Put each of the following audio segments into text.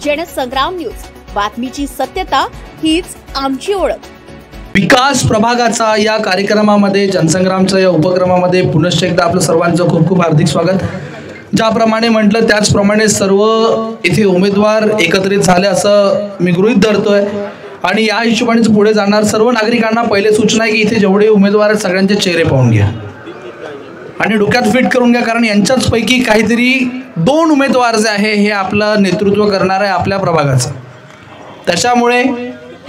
Jansangram news, बातमीची सत्यता हीच आमची ओळख। विकास प्रभागाचा या कार्यक्रमामध्ये, जनसंग्रामच्या या उपक्रमामध्ये पुनश्च एकदा आपलं सर्वांचं खूप खूप हार्दिक स्वागत। ज्याप्रमाणे म्हटलं त्याचप्रमाणे सर्व इथे उमेदवार एकत्रित झाले असं मी गृहीत धरतोय आणि या हिशोबाने पुढे जाणार सर्व नागरिकांना पहिले सूचना आहे की इथे जेवढे उमेदवार आहेत सगळ्यांचे चेहरे पाहून घ्या आणि डोक्यात फिट करून घ्या, कारण यांच्याच पैकी काहीतरी 2 उमेदवार जे आहे हे आपलं नेतृत्व करणार आहे आपल्या प्रभागाचं। त्याच्यामुळे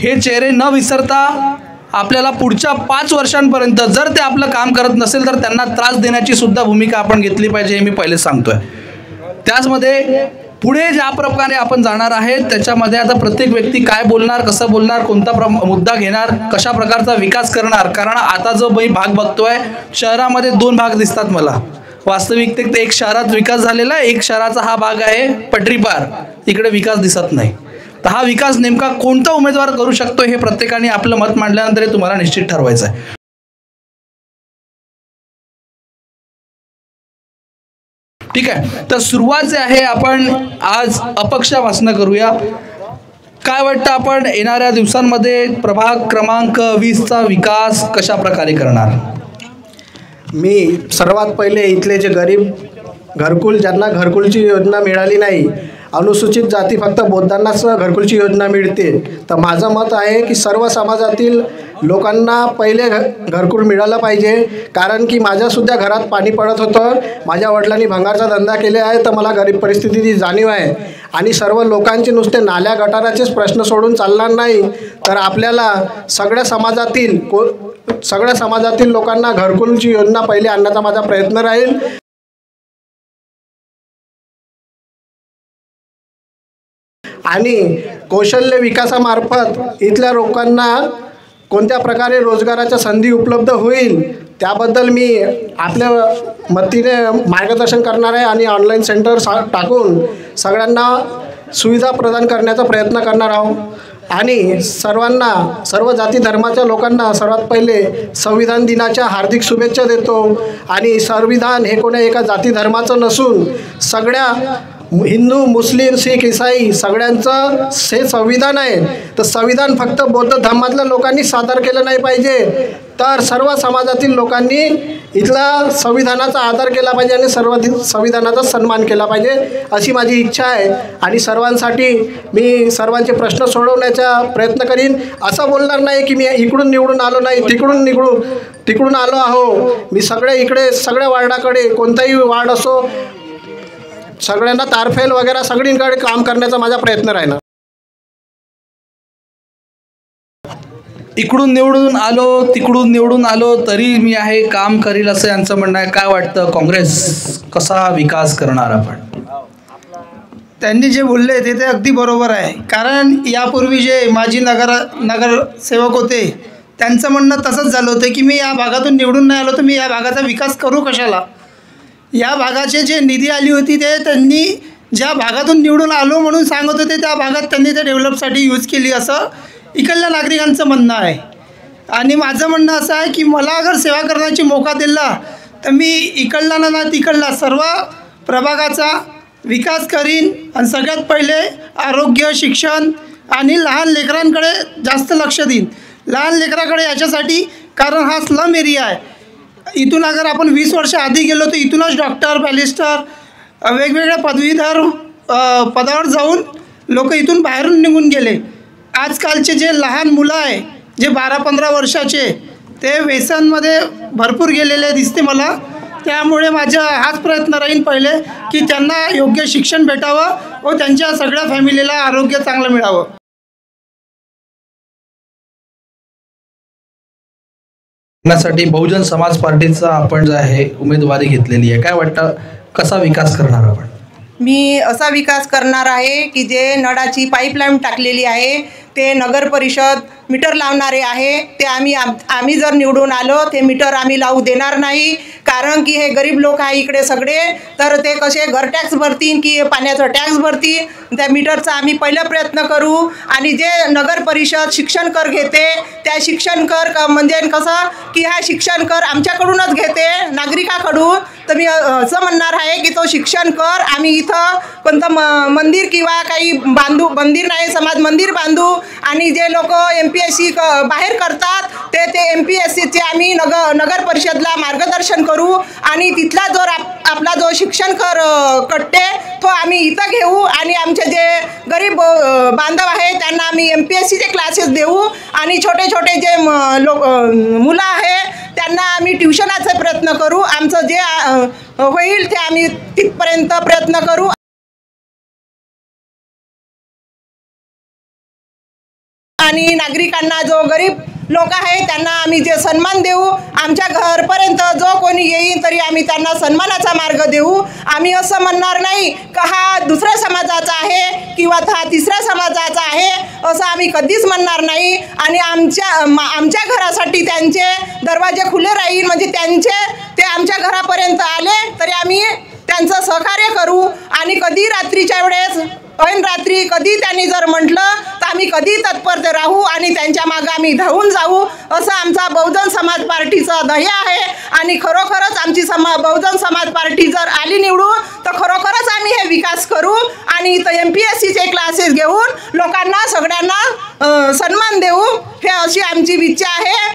हे चेहरे न विसरता आपल्याला पुढच्या 5 वर्षांपर्यंत जर ते आपलं काम करत नसेल तर त्यांना त्रास देण्याची सुद्धा भूमिका आपण घेतली पाहिजे, हे मी पहिले सांगतोय। त्याचमध्ये पुढे ज्या प्रकारे आपण जाणार आहे त्याच्यामध्ये आता प्रत्येक व्यक्ती काय बोलणार, कसं बोलणार, कोणता मुद्दा घेणार, कशा प्रकारचा विकास करणार, कारण आता जो भाग बघतोय शहरामध्ये 2 भाग दिसतात मला। वास्तविकतेत एक शहरात विकास झालेला आहे, एक शहराचा हा भाग आहे पटरीपार, तिकडे विकास दिसत नाही। तर हा विकास नेमका कोणता उमेदवार करू शकतो हे प्रत्येकाने आपलं मत मांडल्यानंतर हे तुम्हाला निश्चित ठरवायचं आहे। ठीक आहे, तर सुरुवात जे आहे आपण आज अपक्षापासून करूया। काय वाटतं आपण येणाऱ्या दिवसांमध्ये प्रभाग क्रमांक 20 चा विकास कशा प्रकारे करणार? मी सर्वात पहिले इथले जे गरीब घरकुल, ज्यांना घरकुलची योजना मिळाली नाही, अनुसूचित जाती फक्त बौद्धांनाच घरकुलची योजना मिळते, तर माझं मत आहे की सर्व समाजातील लोकांना पहिले घरकुल मिळालं पाहिजे। कारण की माझ्यासुद्धा घरात पाणी पडत होतं, माझ्या वडिलांनी भंगारचा धंदा केले आहे, तर मला गरीब परिस्थितीची जाणीव आहे। आणि सर्व लोकांचे नुसते नाल्या गटाराचेच प्रश्न सोडून चालणार नाही, तर आपल्याला सगळ्या समाजातील लोकांना घरकुलची योजना पहिले आणण्याचा माझा प्रयत्न राहील। आणि कौशल्य विकासामार्फत इथल्या लोकांना कोणत्या प्रकारे रोजगाराच्या संधी उपलब्ध होईल त्याबद्दल मी आपल्या मतीने मार्गदर्शन करणार आहे आणि ऑनलाईन सेंटर टाकून सगळ्यांना सुविधा प्रदान करण्याचा प्रयत्न करणार आहोत। आणि सर्व जाती धर्माच्या लोकांना सर्वात पहिले संविधान दिनाच्या हार्दिक शुभेच्छा देतो। आणि संविधान हे कोणा एका जाती धर्माचं नसून सगळ्या हिंदू, मुस्लिम, शीख, ईसाई सगळ्यांचं हे संविधान आहे। तर संविधान फक्त बौद्ध धर्मातल्या लोकांनी सादर केलं नाही पाहिजे, तर सर्व समाजातील लोकांनी इथला संविधानाचा आदर केला पाहिजे आणि सर्व संविधानाचा सन्मान केला पाहिजे अशी माझी इच्छा आहे। आणि सर्वांसाठी मी सर्वांचे प्रश्न सोडवण्याचा प्रयत्न करीन। असं बोलणार नाही की मी इकडून निवडून आलो नाही, तिकडून आलो आहो। मी सगळ्या वार्डाकडे, कोणताही वार्ड असो, सगळ्यांना तारफेल वगैरे सगळींकडे काम करण्याचा माझा प्रयत्न राहणार। इकडून निवडून आलो, तिकडून निवडून आलो तरी मी आहे, काम करील असं यांचं म्हणणं आहे। काय वाटतं काँग्रेस कसा विकास करणार? आपण त्यांनी जे बोलले ते अगदी बरोबर आहे, कारण यापूर्वी जे माजी नगरसेवक होते त्यांचं म्हणणं तसंच झालं होतं की मी या भागातून निवडून नाही आलो तर मी या भागाचा विकास करू कशाला। या भागाचे जे निधी आली होती ते त्यांनी ज्या भागातून निवडून आलो म्हणून सांगत होते त्या भागात त्यांनी ते डेव्हलपसाठी यूज केली असं इकडल्या नागरिकांचं म्हणणं आहे। आणि माझं म्हणणं असं आहे की मला अगर सेवा करण्याची मौका दिला तर मी इकडला ना तिकडला सर्व प्रभागाचा विकास करीन। आणि सगळ्यात पहिले आरोग्य, शिक्षण आणि लहान लेकरांकडे जास्त लक्ष देईन, लहान लेकराकडे याच्यासाठी, कारण हा स्लम एरिया आहे। इथून अगर आपण 20 वर्ष आधी गेलो तर इथूनच डॉक्टर, बॅरिस्टर, वेगवेगळ्या पदवीधर पदावर जाऊन लोक इथून बाहेरून निघून गेले। आजकालचे जे लहान मुलं आहे जे 12-15 वर्षाचे ते व्यसनमध्ये भरपूर गेलेले दिसते मला। त्यामुळे माझा हाच प्रयत्न राहील पहिले की त्यांना योग्य शिक्षण भेटावं व त्यांच्या सगळ्या फॅमिलीला आरोग्य चांगलं मिळावं। साठी बहुजन समाज पार्टीचा आपण जे आहे उमेदवारी घेतलेली आहे, काय वाटतं कसा विकास करणार आपण? मी असा विकास करणार आहे की जे नळाची पाईपलाईन टाकलेली आहे ते नगर परिषद मीटर लावणारे आहे, ते आम्ही जर निवडून आलो ते मीटर आम्ही लावू देणार नाही। कारण की हे गरीब लोक आहे इकडे सगळे, तर ते कसे घर टॅक्स भरतील की पाण्याचा टॅक्स भरतील, त्या मीटरचा आम्ही पहिला प्रयत्न करू। आणि जे नगर परिषद शिक्षण कर घेते त्या शिक्षण कर म्हणजे कसं की हा शिक्षण कर आमच्याकडूनच घेते नागरिकाकडून, तर मी असं म्हणणार आहे की तो शिक्षण कर, आम्ही इथं कोणतं मंदिर किंवा काही मंदिर नाही, समाज मंदिर बांधू आणि जे लोक MPSC बाहेर करतात ते MPSCचे आम्ही नगर परिषदला मार्गदर्शन करू आणि तिथला जो आपला जो शिक्षण कट्टे तो आम्ही इथं घेऊ आणि आमचे जे गरीब बांधव आहे त्यांना आम्ही MPSCचे क्लासेस देऊ आणि छोटे छोटे जे मुलं आहे त्यांना आम्ही ट्युशनाचा प्रयत्न करू. आमचं जे होईल ते आम्ही तिथपर्यंत प्रयत्न करू. आणि नागरिकांना जो गरीब लोक आहे त्यांना आम्ही जे सन्मान देऊ. आमच्या घरपर्यंत जो कोणी येईल तरी आम्ही त्यांना सन्मानाचा मार्ग देऊ. आम्ही असं म्हणणार नाही का हा दुसऱ्या समाजाचा आहे किंवा हा तिसऱ्या समाजाचा आहे असं आम्ही कधीच म्हणणार नाही. आणि आमच्या घरासाठी त्यांचे दरवाजे खुले राहील, म्हणजे ते आमच्या घरापर्यंत आले तरी आम्ही त्यांचं सहकार्य करू. आणि कधी रात्रीच्या वेळेस ऐन रात्री कधी त्यांनी जर म्हटलं तर आम्ही कधी तत्पर राहू आणि त्यांच्या मागं आम्ही धावून जाऊ. असं आमचा बहुजन समाज पार्टीचं ध्येय आहे. आणि खरोखरच आमची बहुजन समाज पार्टी जर आली निवडून तर खरोखरच आम्ही हे विकास करू आणि इथं MPSCचे क्लासेस घेऊन लोकांना सगळ्यांना सन्मान देऊ, हे अशी आमची इच्छा आहे.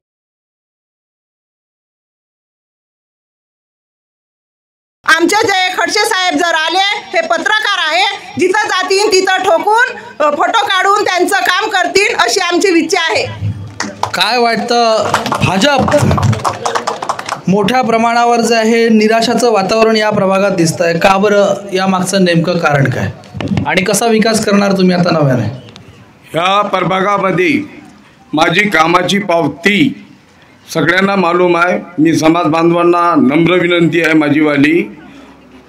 आमचे जे खडसे साहेब जर आले, हे पत्रकार आहे, जिथं जातील तिथं ठोकून फोटो काढून त्यांचं काम करतील अशी आमची इच्छा आहे. काय वाटतं, भाजप मोठ्या प्रमाणावर जे आहे निराशाचं वातावरण या प्रभागात दिसतंय, का बरं? या मागचं नेमकं कारण काय आणि कसा विकास करणार तुम्ही आता नव्याने? ह्या प्रभागामध्ये माझी कामाची पावती सगळ्यांना मालूम आहे. मी समाज बांधवांना नम्र विनंती आहे माझीवाली,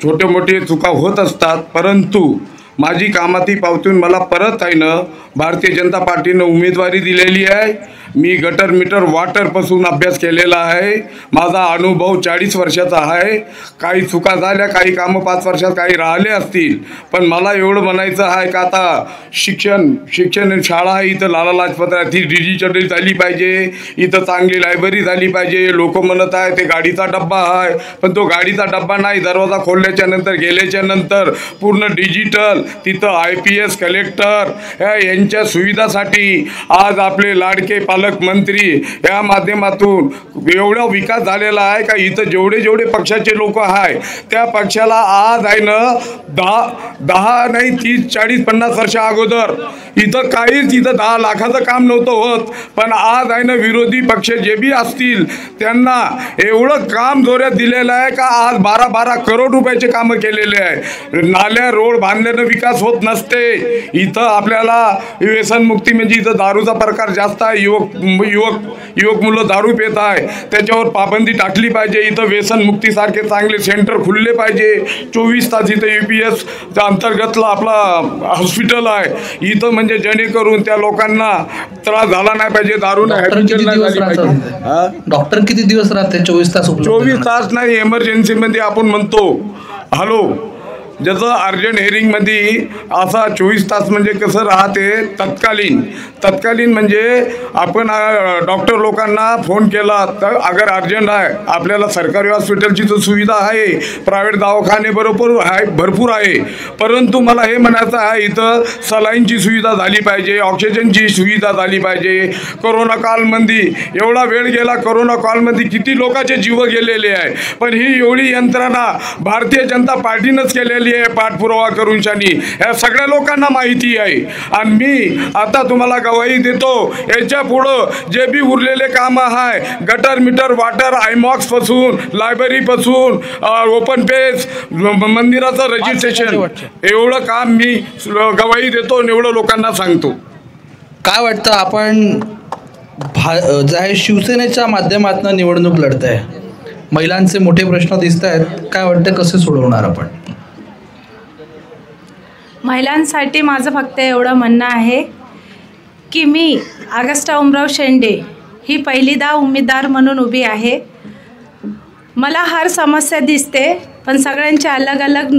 छोटे मोठे चुका होत असतात, परंतु माझी कामाची पावतीहून मला परत आहे ना भारतीय जनता पार्टीनं उमेदवारी दिलेली आहे. मी गटर मीटर वाटरपासून अभ्यास केलेला आहे. माझा अनुभव 40 वर्षाचा आहे. काही चुका झाल्या, काही कामं 5 वर्षात काही राहिले असतील, पण मला एवढं म्हणायचं आहे का आता शिक्षण शाळा आहे इथं लाला लाजपतराय ती डिजिटल झाली पाहिजे, इथं चांगली लायब्ररी झाली पाहिजे. लोक म्हणत आहे ते गाडीचा डब्बा आहे, पण तो गाडीचा डब्बा नाही. दरवाजा खोलल्याच्या नंतर गेल्याच्या नंतर पूर्ण डिजिटल तिथं IPS कलेक्टर यांच्या सुविधासाठी आज आपले लाडके पालकमंत्री या माध्यमातून एवढा विकास झालेला आहे का इथं जेवढे पक्षाचे लोक आहे त्या पक्षाला आज आहे ना 10 नाही 30 40 50 वर्षा अगोदर इथं काहीच 10 लाखाचं काम नव्हतं होत, पण आज आहे ना विरोधी पक्ष जे बी असतील त्यांना एवढं काम जोरात दिलेलं आहे का आज 12 करोड रुपयाचे कामं केलेले आहे. नाल्या रोड बांधल्यानं विकास होत नसते. इथं आपल्याला व्यसनमुक्ती म्हणजे इथं दारूचा प्रकार जास्त आहे. युवक मुलं दारू पित आहे, त्याच्यावर पाबंदी टाकली पाहिजे. इथं व्यसनमुक्तीसारखे चांगले सेंटर खुलले पाहिजे. 24 तास इथं UPS अंतर्गतला आपला हॉस्पिटल आहे इथं, म्हणजे जेणेकरून त्या लोकांना त्रास झाला नाही पाहिजे, दारू डॉक्टर किती दिवस राहते? 24 तास? 24 तास नाही, एमर्जन्सीमध्ये आपण म्हणतो हॅलो, जसं अर्जंट हेअरिंगमध्ये असा 24 तास म्हणजे कसं राहते तत्कालीन म्हणजे आपण डॉक्टर लोकांना फोन केला तर अगर अर्जंट आहे, आपल्याला सरकारी हॉस्पिटलची तर सुविधा आहे, प्रायव्हेट दवाखाने भरपूर आहे, परंतु मला हे म्हणायचं आहे इथं सलाईनची सुविधा झाली पाहिजे, ऑक्सिजनची सुविधा झाली पाहिजे. कोरोना कालमध्ये एवढा वेळ गेला, कोरोना कालमध्ये किती लोकांचे जीव गेलेले आहे, पण ही एवढी यंत्रणा भारतीय जनता पार्टीनंच केलेली आहे पाठपुरावा करून शानी, ह्या सगळ्या लोकांना माहिती आहे. आणि मी आता तुम्हाला गवाही देतो, याच्या पुढं जे बी उरलेले कामं आहे, गटर मीटर वाटर IMOX पासून लायब्ररी पासून ओपन पेज मंदिराचं रजिस्ट्रेशन, एवढं काम मी गवाही देतो आणि एवढं लोकांना सांगतो. काय वाटतं, आपण जे आहे शिवसेनेच्या माध्यमातून निवडणूक लढत आहे, महिलांचे मोठे प्रश्न दिसत आहेत, काय वाटतं कसे सोडवणार आपण? महिलांसाठी माझं फक्त एवढं म्हणणं आहे की मी ऑगस्टा उमराव शेंडे ही पहिलीदा उमेदवार म्हणून उभी आहे. मला हर समस्या दिसते, पण सगळ्यांच्या अलग अलग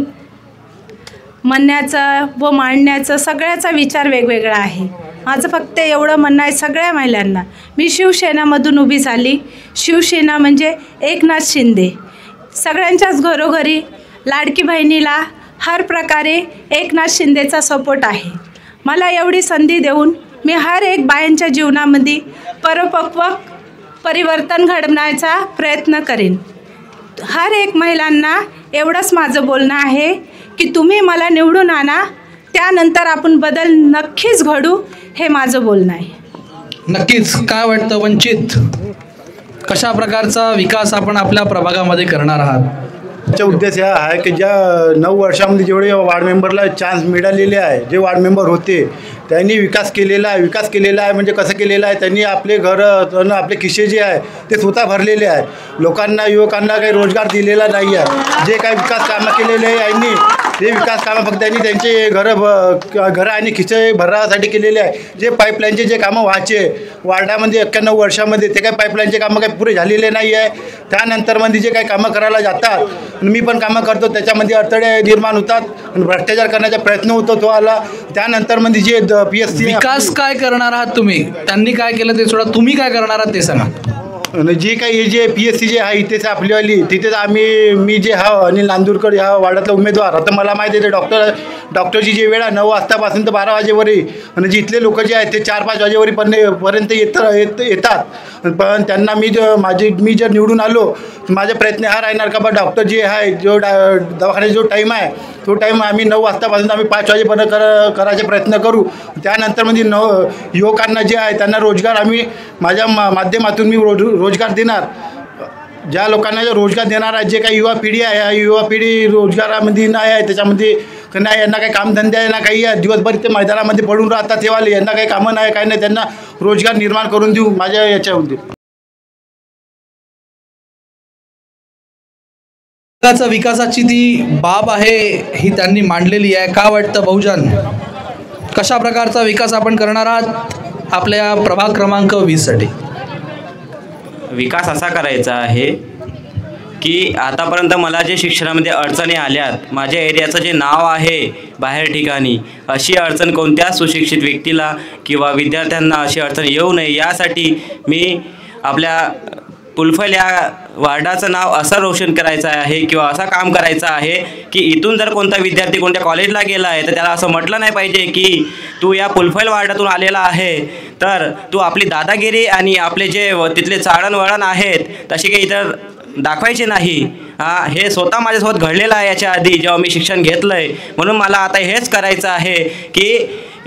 म्हणण्याचं व मांडण्याचं सगळ्याचा विचार वेगवेगळा आहे. माझं फक्त एवढं म्हणणं आहे सगळ्या महिलांना, मी शिवसेनामधून उभी झाली. शिवसेना म्हणजे एकनाथ शिंदे, सगळ्यांच्याच घरोघरी लाडकी बहिणीला हर प्रकारे एकनाथ शिंदेचा सपोर्ट आहे. मला एवढी संधी देऊन मी हर एक बायांच्या जीवनामध्ये परिपक्व परिवर्तन घडवण्याचा प्रयत्न करेन. हर एक महिलांना एवढंच माझं बोलणं आहे की तुम्ही मला निवडून आणा, त्यानंतर आपण बदल नक्कीच घडू, हे माझं बोलणं आहे. नक्कीच. काय वाटतं वंचित, कशा प्रकारचा विकास आपण आपल्या प्रभागामध्ये करणार आहात? चा उद्देश हा आहे की ज्या 9 वर्षामध्ये जेवढे वार्ड मेंबरला चान्स मिळालेले आहे, जे वार्ड मेंबर होते त्यांनी विकास केलेला आहे. म्हणजे कसं केलेलं आहे, त्यांनी आपले घरं आपले खिसे जे आहे ते स्वतः भरलेले आहे. लोकांना युवकांना काही रोजगार दिलेला नाही आहे. जे काही विकास कामं केलेले आहे यांनी, ते विकास कामं फक्त त्यांनी त्यांचे घरं आणि खिसे भरण्यासाठी केलेले आहे. जे पाईपलाईनचे जे कामं व्हायचे वार्डामध्ये 91 वर्षामध्ये, ते काही पाईपलाईनचे कामं काही पुरे झालेले नाही आहे. त्यानंतरमध्ये जे काही कामं करायला जातात, मी पण कामं करतो, त्याच्यामध्ये अडथळे निर्माण होतात आणि भ्रष्टाचार करण्याचा प्रयत्न होतो तो आला. त्यानंतरमध्ये जे PSC विकास काय करणार आहात तुम्ही? त्यांनी काय केलं ते सोडा, तुम्ही काय करणार आहात ते सांगा. जे काही जे PSC जे आहे इथेच आपल्यावाली, तिथेच मी जे अनिल नांदुरकर ह्या वार्डातला उमेदवार. आता मला माहिती आहे ते डॉक्टरची जी वेळ आहे 9 वाजतापासून तर 12 वाजेवरी, आणि जिथले लोक जे आहेत ते 4-5 वाजेवरी पर्यंत येतात. पण त्यांना मी जर निवडून आलो, माझा प्रयत्न हा राहणार का बा डॉक्टर जे आहे, जो दवाखान्याचा जो टाईम आहे तो टाईम आम्ही 9 वाजतापासून आम्ही 5 वाजेपर्यंत करायचा प्रयत्न करू. त्यानंतर म्हणजे युवकांना जे आहे त्यांना रोजगार आम्ही माझ्या माध्यमातून मी रोजगार देणार. ज्या लोकांना रोजगार देणार आहे, जे काही युवा पिढी आहे, या युवा पिढी रोजगारामध्ये नाही आहे, त्याच्यामध्ये नाही, यांना काही कामधंदे ना काही आहे, दिवसभर ते मैदानामध्ये पडून राहतात तेव्हा यांना काही कामं नाही, काही नाही, त्यांना रोजगार निर्माण करून देऊ माझ्या याच्यामध्ये. विकासाची ती बाब आहे ही त्यांनी मांडलेली आहे. का वाटतं बहुजन, कशा प्रकारचा विकास आपण करणार आहात आपल्या प्रभाग क्रमांक 20 साठी? विकास असा करायचा आहे की आतापर्यंत मला जे शिक्षणामध्ये अडचणी आल्यात, माझ्या एरियाचं जे नाव आहे बाहेर ठिकाणी, अशी अडचण कोणत्या सुशिक्षित व्यक्तीला किंवा विद्यार्थ्यांना अशी अडचण येऊ नये, यासाठी मी आपल्या पुलफल या वार्डाचं नाव असं रोशन करायचं आहे किंवा असं काम करायचं आहे की इथून जर कोणता विद्यार्थी कोणत्या कॉलेजला गेला आहे तर त्याला असं म्हटलं नाही पाहिजे की तू या पुलफल वार्डातून आलेला आहे तर तू आपली दादागिरी आणि आपले जे तिथले चाळणवळण आहेत तशी काही इतर दाखवायचे नाही. हे स्वतः माझ्यासोबत घडलेलं आहे याच्या आधी जेव्हा मी शिक्षण घेतलं आहे. म्हणून मला आता हेच करायचं आहे की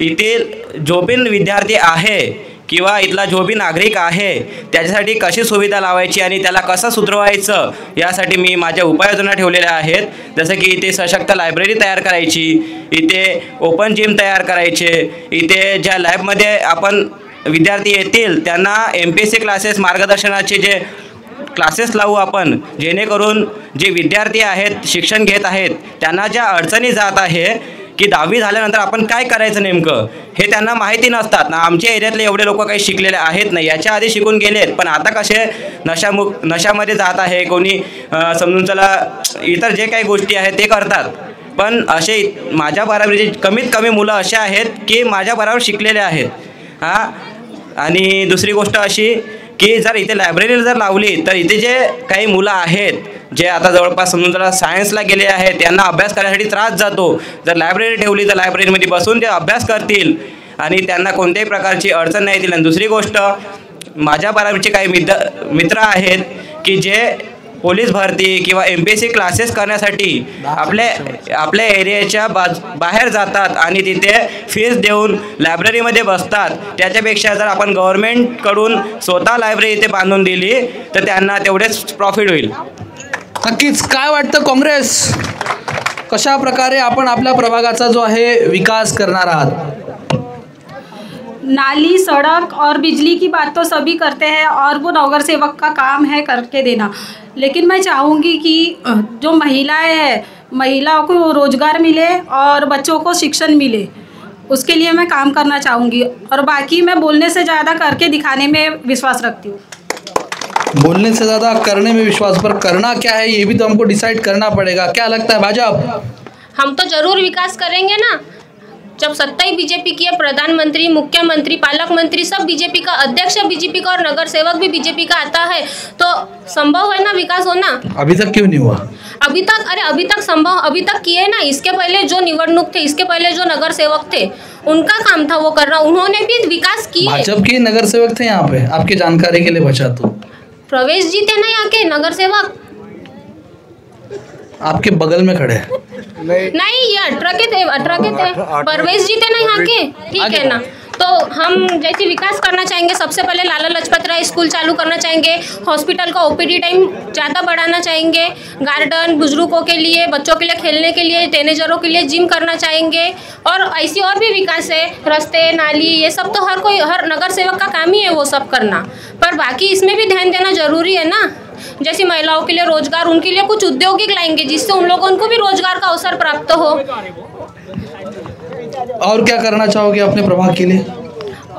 इथे जो पण विद्यार्थी आहे किंवा इथला जो बी नागरिक आहे त्याच्यासाठी कशी सुविधा लावायची आणि त्याला कसं सुधरवायचं यासाठी मी माझ्या उपाययोजना ठेवलेल्या आहेत. जसं की इथे सशक्त लायब्ररी तयार करायची, इथे ओपन जिम तयार करायचे, इथे ज्या लॅबमध्ये आपण विद्यार्थी येतील त्यांना MPSC क्लासेस मार्गदर्शनाचे जे क्लासेस लावू आपण, जेणेकरून जे विद्यार्थी आहेत शिक्षण घेत आहेत त्यांना ज्या अडचणी जात आहे की 10वी झाल्यानंतर आपण काय करायचं नेमकं हे त्यांना माहिती नसतात ना. आमच्या एरियातले एवढे लोक काही शिकलेले आहेत नाही, याच्या आधी शिकून गेलेत पण आता कसे नशामध्ये जात आहे, कोणी समजून चला इतर जे काही गोष्टी आहेत ते करतात. पण असे माझ्या बरोबरचे कमीत कमी मुलं असे आहेत की माझ्या बरोबर शिकलेले आहेत. आणि दुसरी गोष्ट अशी की जर इथे लायब्ररी जर लावली तर इथे जे काही मुलं आहेत जे आता जवळपास समजून जरा सायन्सला गेले आहेत त्यांना अभ्यास करण्यासाठी त्रास जातो. जर लायब्ररी ठेवली तर लायब्ररीमध्ये बसून ते अभ्यास करतील आणि त्यांना कोणत्याही प्रकारची अडचण नाही येतील. आणि दुसरी गोष्ट, माझ्या बरोबरचे काही मित्र आहेत की जे पोलीस भरती किंवा MPSC क्लासेस करण्यासाठी आपल्या एरियाच्या बाहेर जातात आणि तिथे फीस देऊन लायब्ररीमध्ये बसतात. त्याच्यापेक्षा जर आपण गव्हर्नमेंटकडून स्वतः लायब्ररी इथे बांधून दिली तर त्यांना तेवढेच प्रॉफिट होईल. नक्कीच. काय वाटतं काँग्रेस, कशा प्रकारे आपण आपल्या प्रभागाचा जो आहे विकास करणार आहात? नाली, सड़क और बिजली की बात तो सभी करते हैं और वो नगर सेवक का काम है करके देना, लेकिन मैं चाहूँगी कि जो महिलाएं हैं, महिलाओं को रोज़गार मिले और बच्चों को शिक्षण मिले, उसके लिए मैं काम करना चाहूँगी. और बाकी मैं बोलने से ज़्यादा करके दिखाने में विश्वास रखती हूँ. बोलने से ज़्यादा करने में विश्वास, पर करना क्या है ये भी तो हमको डिसाइड करना पड़ेगा. क्या लगता है भाजपा? हम तो ज़रूर विकास करेंगे ना, जब सत्ता ही बीजेपी की है, प्रधानमंत्री, मुख्यमंत्री, पालक मंत्री सब बीजेपी का, अध्यक्ष बीजेपी का और नगर सेवक भी बीजेपी का आता है, तो संभव है ना विकास होना। अभी तक क्यों नहीं हुआ? अभी तक संभव, अभी तक किए ना। इसके पहले जो निवडणूक थे, इसके पहले जो नगर सेवक थे, उनका काम था वो करना, उन्होंने भी विकास किए। भाजपा के नगर सेवक थे यहाँ पे, आपकी जानकारी के लिए बचा तो प्रवेश जी थे ना यहाँ के नगर सेवक, आपके बगल में खड़े हैं। नहीं ये 18 के थे, परवेश जी थे ना यहाँ के, ठीक है ना। तो हम जैसे विकास करना चाहेंगे, सबसे पहले लाला लाजपत राय स्कूल चालू करना चाहेंगे, हॉस्पिटल का ओपीडी टाइम ज़्यादा बढ़ाना चाहेंगे, गार्डन बुजुर्गों के लिए, बच्चों के लिए खेलने के लिए, टीनेजरों के लिए जिम करना चाहेंगे, और ऐसी और भी विकास है, रास्ते नाली, ये सब तो हर नगर सेवक का काम ही है वो सब करना। पर बाकी इसमें भी ध्यान देना जरूरी है ना। जैसे महिलाओं के लिए रोजगार, उनके लिए कुछ औद्योगिक लाएंगे जिससे उन लोगों को भी रोजगार का अवसर प्राप्त हो। और क्या करना चाहोगे अपने प्रभाग के लिए?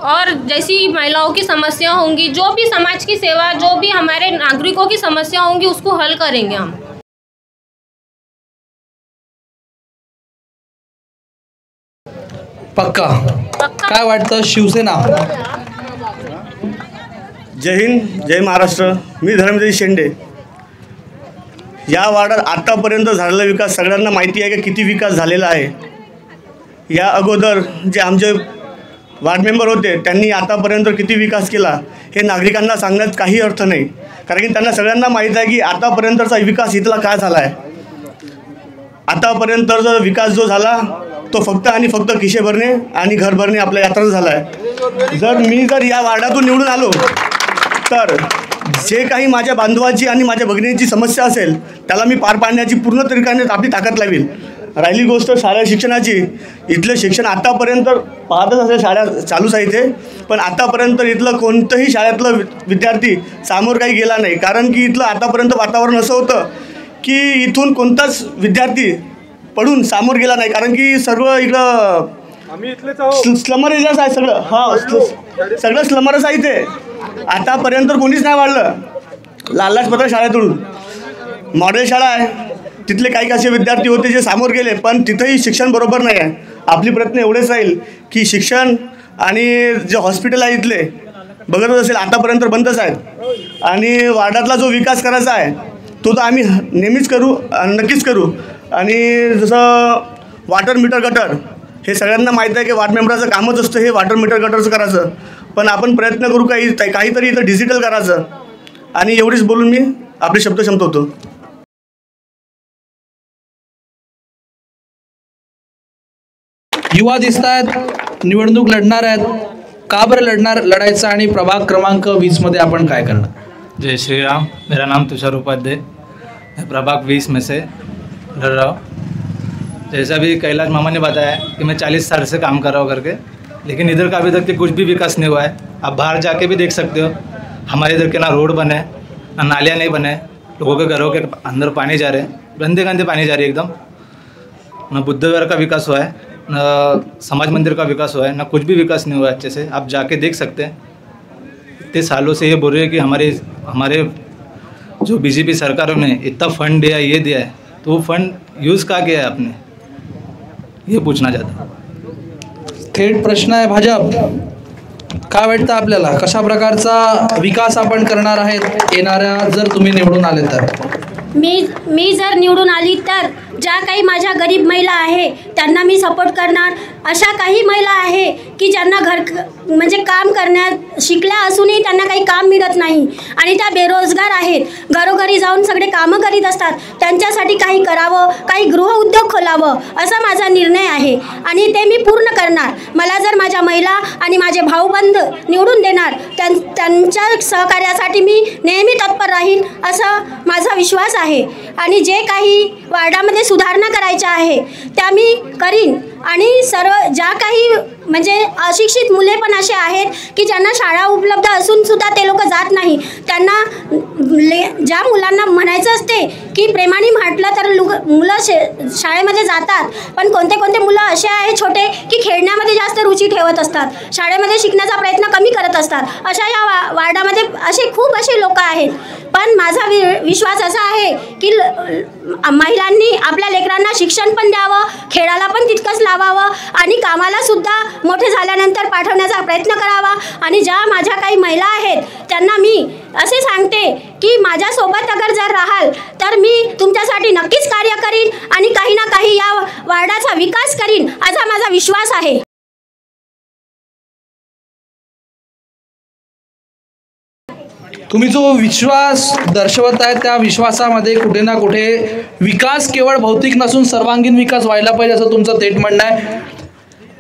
और जैसी महिलाओं की समस्या होंगी, जो भी समाज की सेवा, जो भी हमारे नागरिकों की समस्या होंगी, उसको हल करेंगे हम। पक्का काय वाटतं शिवसेना? जय हिंद, जय महाराष्ट्र. मी धर्मेंद्र शेंडे. या वार्डात आतापर्यंत झालेला विकास सगळ्यांना माहिती आहे की किती विकास झालेला आहे. या अगोदर जे आमचे वार्ड मेंबर होते त्यांनी आतापर्यंत किती विकास केला हे नागरिकांना सांगण्यात काही अर्थ नाही, कारण की त्यांना सगळ्यांना माहीत आहे की आतापर्यंतचा विकास इथला काय झाला आहे. आतापर्यंतचा विकास जो झाला तो फक्त आणि फक्त खिशे भरणे आणि घर भरणे आपल्या यात्राच झाला आहे. जर या वार्डातून निवडून आलो तर जे काही माझ्या बांधवाची आणि माझ्या भगिनीची समस्या असेल त्याला मी पार पाडण्याची पूर्ण तरीकाने आपली ताकद लावेल. राहिली गोष्ट शाळा शिक्षणाची, इथलं शिक्षण आतापर्यंत पाहतच असेल, शाळा चालूच आहे इथे, पण आतापर्यंत इथलं कोणतंही शाळेतलं विद्यार्थी सामोर काही गेला नाही, कारण की इथलं आतापर्यंत वातावरण असं होतं की इथून कोणताच विद्यार्थी पडून सामोर गेला नाही, कारण की सर्व इकडं स्लमर एरियाच आहे सगळं. सगळं स्लमरच आहे इथे. आतापर्यंत कोणीच नाही वाढलं. लाला लाजपत शाळेतून मॉडेल शाळा आहे, तिथले काही असे विद्यार्थी होते जे सामोर गेले, पण तिथंही शिक्षण बरोबर नाही आहे. आपली प्रयत्न एवढेच राहील की शिक्षण आणि जे हॉस्पिटल आहे इथले बघतच असेल आतापर्यंत बंदच आहेत, आणि वार्डातला जो विकास करायचा आहे तो तर आम्ही नेहमीच करू, नक्कीच करू. आणि जसं वॉटर मीटर गटर हे सगळ्यांना माहीत आहे की वार्ड मेंबराचं कामच असतं हे वॉटर मीटर गटरचं करायचं, पण आपण प्रयत्न करू काहीतरी इथं डिजिटल करायचं. आणि एवढीच बोलून मी आपले शब्द संपवतो. युवा दिसत आहेत, निवडणूक लढणार आहेत, का बरं लढायचं आणि प्रभाग क्रमांक 20 मध्ये आपण काय करणार? जय श्री राम. मेरा नाम तुषार उपाध्याय, मैं प्रभाग 20 में से लड़ रहा हूँ. जैसा भी कैलाश मामा ने बताया कि मैं 40 साल से काम कर रहा हूँ करके, लेकिन इधर का अभी तक के कुछ भी विकास नहीं हुआ है. आप बाहर जाके भी देख सकते हो, हमारे इधर के ना रोड बने, ना नालियाँ नहीं बने, लोगों के घरों के अंदर पानी जा रहे हैं, गंदे गंदे पानी जा रही है एकदम. ना बुद्ध विहार का विकास हुआ है, ना समाज मंदिर का विकास हुआ है, ना कुछ भी विकास नहीं हुआ है अच्छे से. आप जाके देख सकते हैं. इतने सालों से ये बोल रहे हैं कि हमारे जो बीजेपी सरकारों ने इतना फंड दिया, ये दिया है, तो वो फंड यूज़ का किया है आपने, ये पूछना चाहता. थेट प्रश्न आहे भाजप, काय वाटतं आपल्याला कशा प्रकारचा विकास आपण करणार आहेत येणाऱ्या जर तुम्ही निवडून आले तर? मी जर निवडून आली तर ज्या काही माझ्या गरीब महिला आहे त्यांना मी सपोर्ट करणार. अशा काही महिला आहे की ज्यांना म्हणजे काम करण्यात शिकल्या असूनही त्यांना काही काम मिळत नाही आणि त्या बेरोजगार आहेत, घरोघरी जाऊन सगळे कामं करीत असतात. त्यांच्यासाठी काही करावं, काही गृहउद्योग खोलावं असा माझा निर्णय आहे आणि ते मी पूर्ण करणार. मला जर माझ्या महिला आणि माझे भाऊबंद निवडून देणार त्यांच्या सहकार्यासाठी मी नेहमी तत्पर राहील असा माझा विश्वास आहे. आणि जे काही वार्डामध्ये सुधारणा करायच्या आहे त्या मी करीन. आणि सर्व ज्या काही म्हणजे अशिक्षित मुले पण असे आहेत की ज्यांना शाळा उपलब्ध असून सुद्धा ते लोक जात नाही, त्यांना ज्या मुलांना म्हणायचं असते की प्रेमाने म्हटलं तर मुलं शाळेमध्ये जातात, पण कोणते कोणते मुलं असे आहेत छोटे की खेळण्यामध्ये जास्त रुची ठेवत असतात, शाळेमध्ये शिकण्याचा प्रयत्न कमी करत असतात. अशा या वार्डामध्ये असे खूप असे लोक आहेत. पण माझा विश्वास असा आहे की महिलांनी आपल्या लेकरांना शिक्षण पण द्यावं, खेळाला पण तितकंच राबवावं आणि कामाला सुद्धा मोठे झाल्यानंतर पाठवण्याचा प्रयत्न करावा. आणि ज्या माझ्या काही महिला आहेत त्यांना मी असे सांगते की माझ्यासोबत अगर जर राहाल तर मी तुमच्यासाठी नक्कीच कार्य करीन आणि काही ना काही या वार्डाचा विकास करीन असा माझा विश्वास आहे. तुम्ही जो विश्वास दर्शवत आहे त्या विश्वासामध्ये कुठे ना कुठे विकास केवळ भौतिक नसून सर्वांगीण विकास व्हायला पाहिजे असं तुमचं थेट म्हणणं आहे.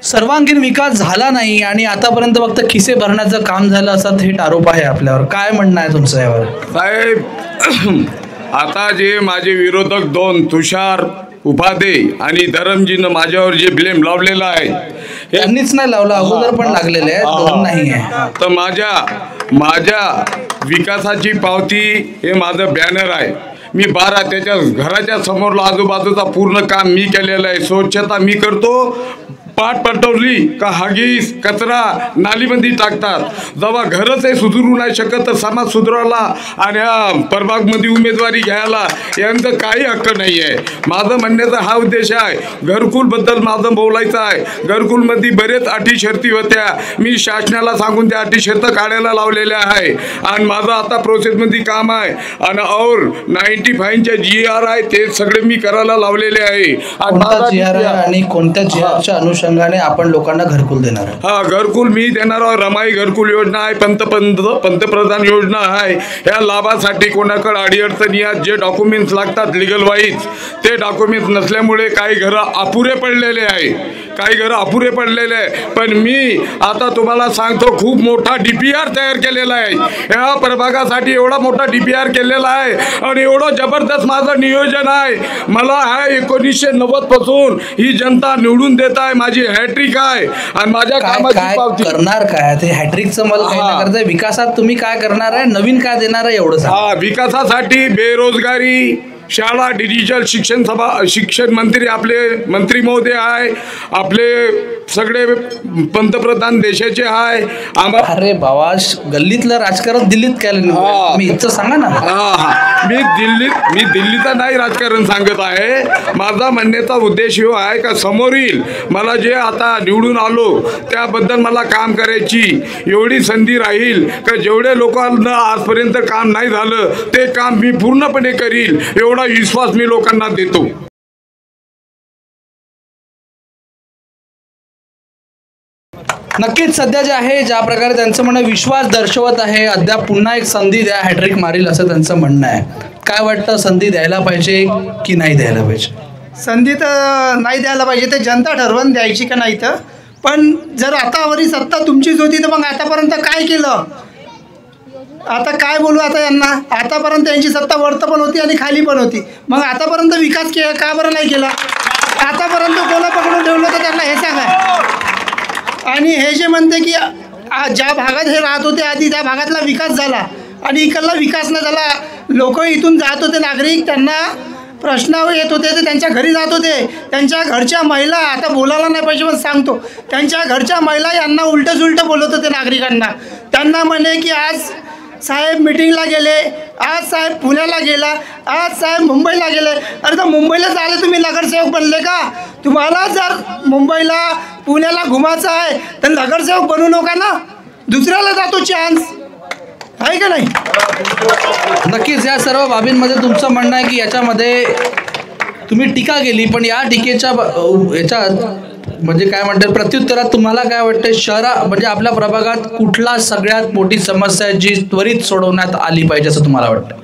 सर्वांगीण विकास झाला नाही आणि आतापर्यंत फक्त खिसे भरण्याचं काम झालं असा थेट आरोप आहे आपल्यावर. काय म्हणणं आहे तुमचं यावर? साहेब, आता जे माझे विरोधक दोन तुषार उपाध्ये आणि धरमजीनं माझ्यावर जे ब्लेम लावलेला आहे त्यांनीच नाही लावला, अगोदर पण लागलेले आहे, दोन नाही आहे. तर माझ्या विकासाची पावती हे माझं बॅनर आहे. मी 12 त्याच्या घराच्या समोरला आजूबाजूचा पूर्ण काम मी केलेलं आहे. स्वच्छता मी करतो. पाठ पटवली का हगीस कचरा नालीमध्ये टाकतात. जेव्हा घरच हे सुधारू नाही शकत तर समाज सुधारायला आणि प्रभागमध्ये उमेदवारी घ्यायला यांचं काही हक्क नाही आहे. माझं म्हणण्याचा हा उद्देश आहे. घरकुलबद्दल माझं बोलायचं आहे. घरकुलमध्ये बरेच अटी शर्ती होत्या. मी शासनाला सांगून त्या अटी शर्त काढायला लावलेल्या आहे आणि माझं आता प्रोसेसमध्ये काम आहे. आणि और 95च्या GR आहे ते सगळे मी करायला लावलेले आहे. आणि कोणत्या GRच्या अनुषंगाने आपण लोकांना घरकुल देणार? हा, घरकुल मी देणार. रमाई घरकुल योजना आहे, पंतप्रधान योजना आहे. या लाभासाठी कोणाकडे अडीअडचणी आहेत, जे डॉक्युमेंट्स लागतात लिगल वाईज ते डॉक्युमेंट्स नसल्यामुळे काही घरं अपुरे पडलेले आहे. पण मी आता तुम्हाला सांगतो खूप मोठा DPR तयार केलेला आहे. या प्रभागासाठी एवढा मोठा DPR केलेला आहे आणि एवढं जबरदस्त माझं नियोजन आहे. मला हा 1990 पासून ही जनता निवडून देत आहे. माझी हॅट्रिक आहे आणि माझ्या कामाची पावती. करणार काय ते हॅट्रिकचं मला काही नाही करताय. विकासात तुम्ही काय करणार आहे, नवीन काय देणार आहे एवढं? हा, विकासासाठी बेरोजगारी, शाळा, डिजिटल शिक्षण मंत्री आपले मंत्री महोदय आहे. आपले सगळे पंतप्रधान देशाचे आहे. अरे बाबा, गल्लीतलं राजकारण दिल्लीत केलं मी इथं सांगा ना. मी दिल्लीचं नाही राजकारण सांगत आहे. माझा म्हणण्याचा उद्देश हो आहे का समोर येईल मला जे आता निवडून आलो त्याबद्दल मला काम करायची एवढी संधी राहील का जेवढे लोकांना आजपर्यंत काम नाही झालं ते काम मी पूर्णपणे करील एवढा विश्वास मी लोकांना देतो. नक्कीच सध्या जे आहे ज्या प्रकारे त्यांचं म्हणणं विश्वास दर्शवत आहे, अद्याप पुन्हा एक संधी द्या, हॅट्रिक मारील असं त्यांचं म्हणणं आहे. काय वाटतं, संधी द्यायला पाहिजे की नाही द्यायला पाहिजे? संधी तर नाही द्यायला पाहिजे, ते जनता ठरवून द्यायची का नाही. तर पण जर आतावरी सत्ता तुमचीच होती तर मग आतापर्यंत काय केलं? आता काय बोलू आता यांना? आतापर्यंत यांची सत्ता वरती पण होती आणि खाली पण होती. मग आतापर्यंत विकास का बरं नाही केला? आतापर्यंत कोणा पकडून ठेवलं तर त्यांना हे सांगा. आणि हे जे म्हणते की ज्या भागात हे राहत होते आधी त्या भागातला विकास झाला आणि इकडला विकास न झाला. लोक इथून जात होते, नागरिक त्यांना प्रश्न येत होते ते त्यांच्या घरी जात होते. त्यांच्या घरच्या महिला, आता बोलायला नाही पाहिजे पण सांगतो, त्यांच्या घरच्या महिला यांना उलटं सुलटं बोलत होते नागरिकांना. त्यांना म्हणे की आज साहेब मीटिंगला गेले, आज साहेब पुण्याला गेला, आज साहेब मुंबईला गेले. अरे तर मुंबईला जायला तुम्ही नगरसेवक बनले का? तुम्हाला जर मुंबईला पुण्याला घुमायचं आहे तर नगरसेवक बनू नका ना, दुसऱ्याला जातो चान्स, आहे का नाही? नक्कीच या सर्व बाबींमध्ये तुमचं म्हणणं आहे की याच्यामध्ये तुम्ही टीका केली, पण या टीकेच्या म्हणजे काय म्हणतात प्रत्युत्तरात तुम्हाला काय वाटतं, म्हणजे आपल्या प्रभागात कुठला सगळ्यात मोठी समस्या आहे जी त्वरित सोडवण्यात आली पाहिजे असं तुम्हाला वाटतं?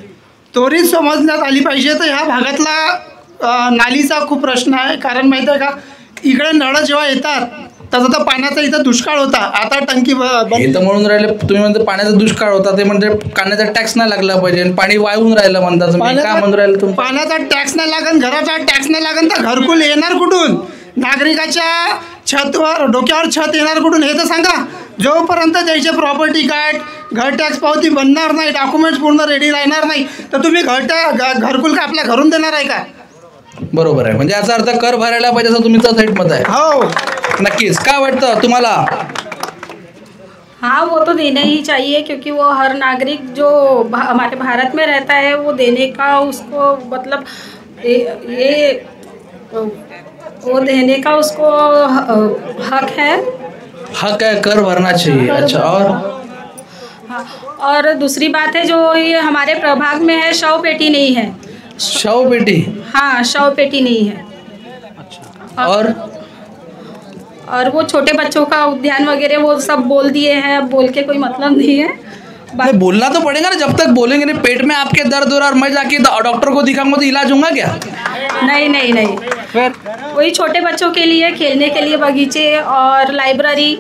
त्वरित समजण्यात आली पाहिजे तर ह्या भागातला नालीचा खूप प्रश्न आहे. कारण माहिती आहे का, इकडे नळं जेव्हा येतात तसं तर पाण्याचा इथं दुष्काळ होता, आता टंकी इथं म्हणून राहिले. तुम्ही म्हणता पाण्याचा दुष्काळ होता, ते म्हणजे पाण्याचा टॅक्स नाही लागला पाहिजे आणि पाणी वाहून राहिलं म्हणतात. काय म्हणून राहिलं तुम्ही? पाण्याचा टॅक्स नाही लागन, घराचा टॅक्स नाही लागन तर घरकुल येणार कुठून? नागरिकाच्या छतवर, डोक्यावर छत येणार कुठून हे तर सांगा. जोपर्यंत त्याचे प्रॉपर्टी कार्ड, घर टॅक्स पावती बनणार नाही, डॉक्युमेंट्स पूर्ण रेडी राहणार नाही तर तुम्ही घरकुल का आपल्या घरून देणार आहे का? बरोबर आहे. म्हणजे याचा अर्थ कर भरायला पाहिजे असं तुमचं थेट मत आहे. हो, नक्कीच. काय वाटतं तुम्हाला? हाँ, वो तो देना ही चाहिए क्योंकि वो हर नागरिक जो हमारे भारत में रहता है वो देने का उसको मतलब ये वो देने का उसको हक है। हक है, कर भरना चाहिए। अच्छा, और दूसरी बात है, जो ये हमारे प्रभाग में है, शव पेटी नहीं है। शव पेटी? हाँ, शव पेटी नहीं है। अच्छा। और वो छोटे बच्चों का उद्यान वगैरह वो सब बोल दिए हैं, अब बोल के कोई मतलब नहीं है। बोलना तो पड़ेगा ना, जब तक बोलेंगे नहीं, पेट में आपके दर्द हो रहा और मैं जाके डॉक्टर को दिखाऊंगा तो इलाज होगा क्या? नहीं। फिर वही छोटे बच्चों के लिए खेलने के लिए बगीचे और लाइब्रेरी,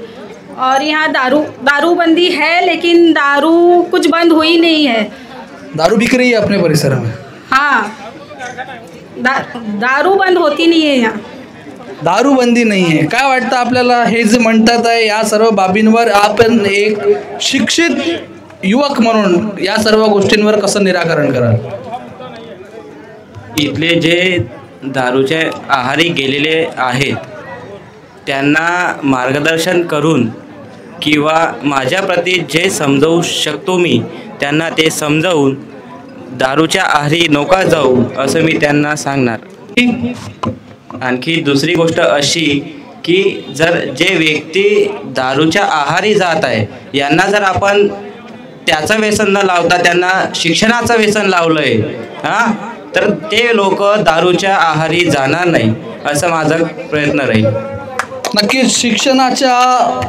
और यहाँ दारूबंदी है, लेकिन दारू कुछ बंद हुई नहीं है। दारू बिक रही है अपने परिसर में? हाँ, दारू बंद होती नहीं आहे यहाँ. दारूबंदी नाही आहे. काय वाटतं आपल्याला हे जे म्हणतात आहे या सर्व बाबींवर आपण एक शिक्षित युवक म्हणून या सर्व गोष्टींवर कसं निराकरण कराल? इथले जे दारूच्या आहारी गेलेले आहेत त्यांना मार्गदर्शन करून किंवा माझ्याप्रती जे समजवू शकतो मी त्यांना ते समजावून दारूच्या आहारी नका जाऊ असं मी त्यांना सांगणार. आणखी दुसरी गोष्ट अशी की जर जे व्यक्ती दारूच्या आहारी जात आहे यांना जर आपण त्याचं व्यसन न लावता त्यांना शिक्षणाचं व्यसन लावलं आहे तर ते लोक दारूच्या आहारी जाणार नाही असं माझा प्रयत्न राहील. नक्कीच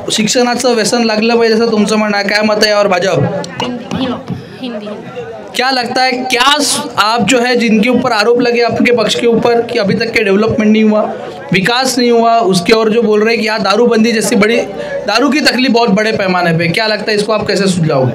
शिक्षणाचं व्यसन लागलं पाहिजे असं तुमचं म्हणणं आहे. काय मत है और भाजप हिंदी क्या लगता है क्या आप जो है जिनके ऊपर आरोप लगे आपके पक्ष के ऊपर कि अभी तक के डेवलपमेंट नहीं हुआ, विकास नहीं हुआ, उसके और जो बोल रहे हैं कि यहाँ दारूबंदी जैसी बड़ी दारू की तकलीफ बहुत बड़े पैमाने पे, क्या लगता है इसको आप कैसे सुलझाओगे?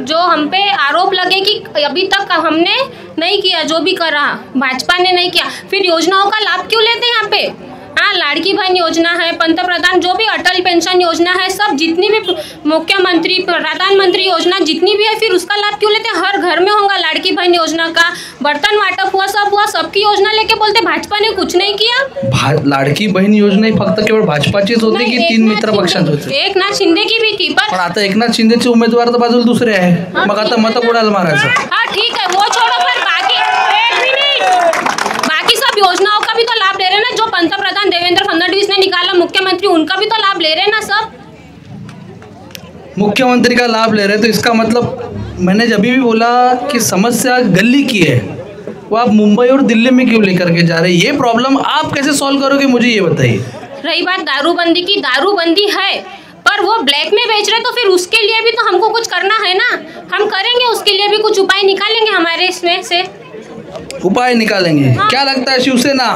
जो हम पे आरोप लगे कि अभी तक हमने नहीं किया, जो भी करा भाजपा ने नहीं किया, फिर योजनाओं का लाभ क्यों लेते हैं यहाँ पे? हाँ, लाड़की बहन योजना है, पंतप्रधान जो भी अटल पेंशन योजना है, सब जितनी भी मुख्यमंत्री प्रधानमंत्री योजना जितनी भी है फिर उसका लाभ क्यों लेते हैं? हर घर में होगा लाड़की बहन योजना का, बर्तन वाटप हुआ, सब हुआ, सबकी योजना लेके बोलते भाजपा ने कुछ नहीं किया. लाडकी बहीण योजना फक्त केवळ भाजपाचीच होती की तीन मित्र पक्षांची होती? एकनाथ शिंदे की भी थी, पण आता एकनाथ शिंदेचे उमेदवार तर बाजूला दुसरे आहे, मग आता मत कोणाला मारायचं? हाँ ठीक है, वो छोड़ो, पर बाकी सब योजनाओं का भी तो लाभ ले रहे हैं ना. जो पंतप्रधान देवेंद्र फडणवीस ने निकाला, मुख्यमंत्री, उनका भी तो लाभ ले रहे हैं ना सब. मुख्यमंत्री का लाभ ले रहे, तो इसका मतलब मैंने जब भी बोला कि समस्या गली की है वो आप मुंबई और दिल्ली में क्यों लेकर के जा रहे हैं? ये प्रॉब्लम आप कैसे सॉल्व करोगे मुझे ये बताइए. रही बात दारूबंदी की, दारूबंदी है पर वो ब्लैक में बेच रहे, तो फिर उसके लिए भी तो हमको कुछ करना है ना. हम करेंगे, उसके लिए भी कुछ उपाय निकालेंगे, हमारे इसमें से उपाय निकालेंगे. क्या लगता है शिवसेना?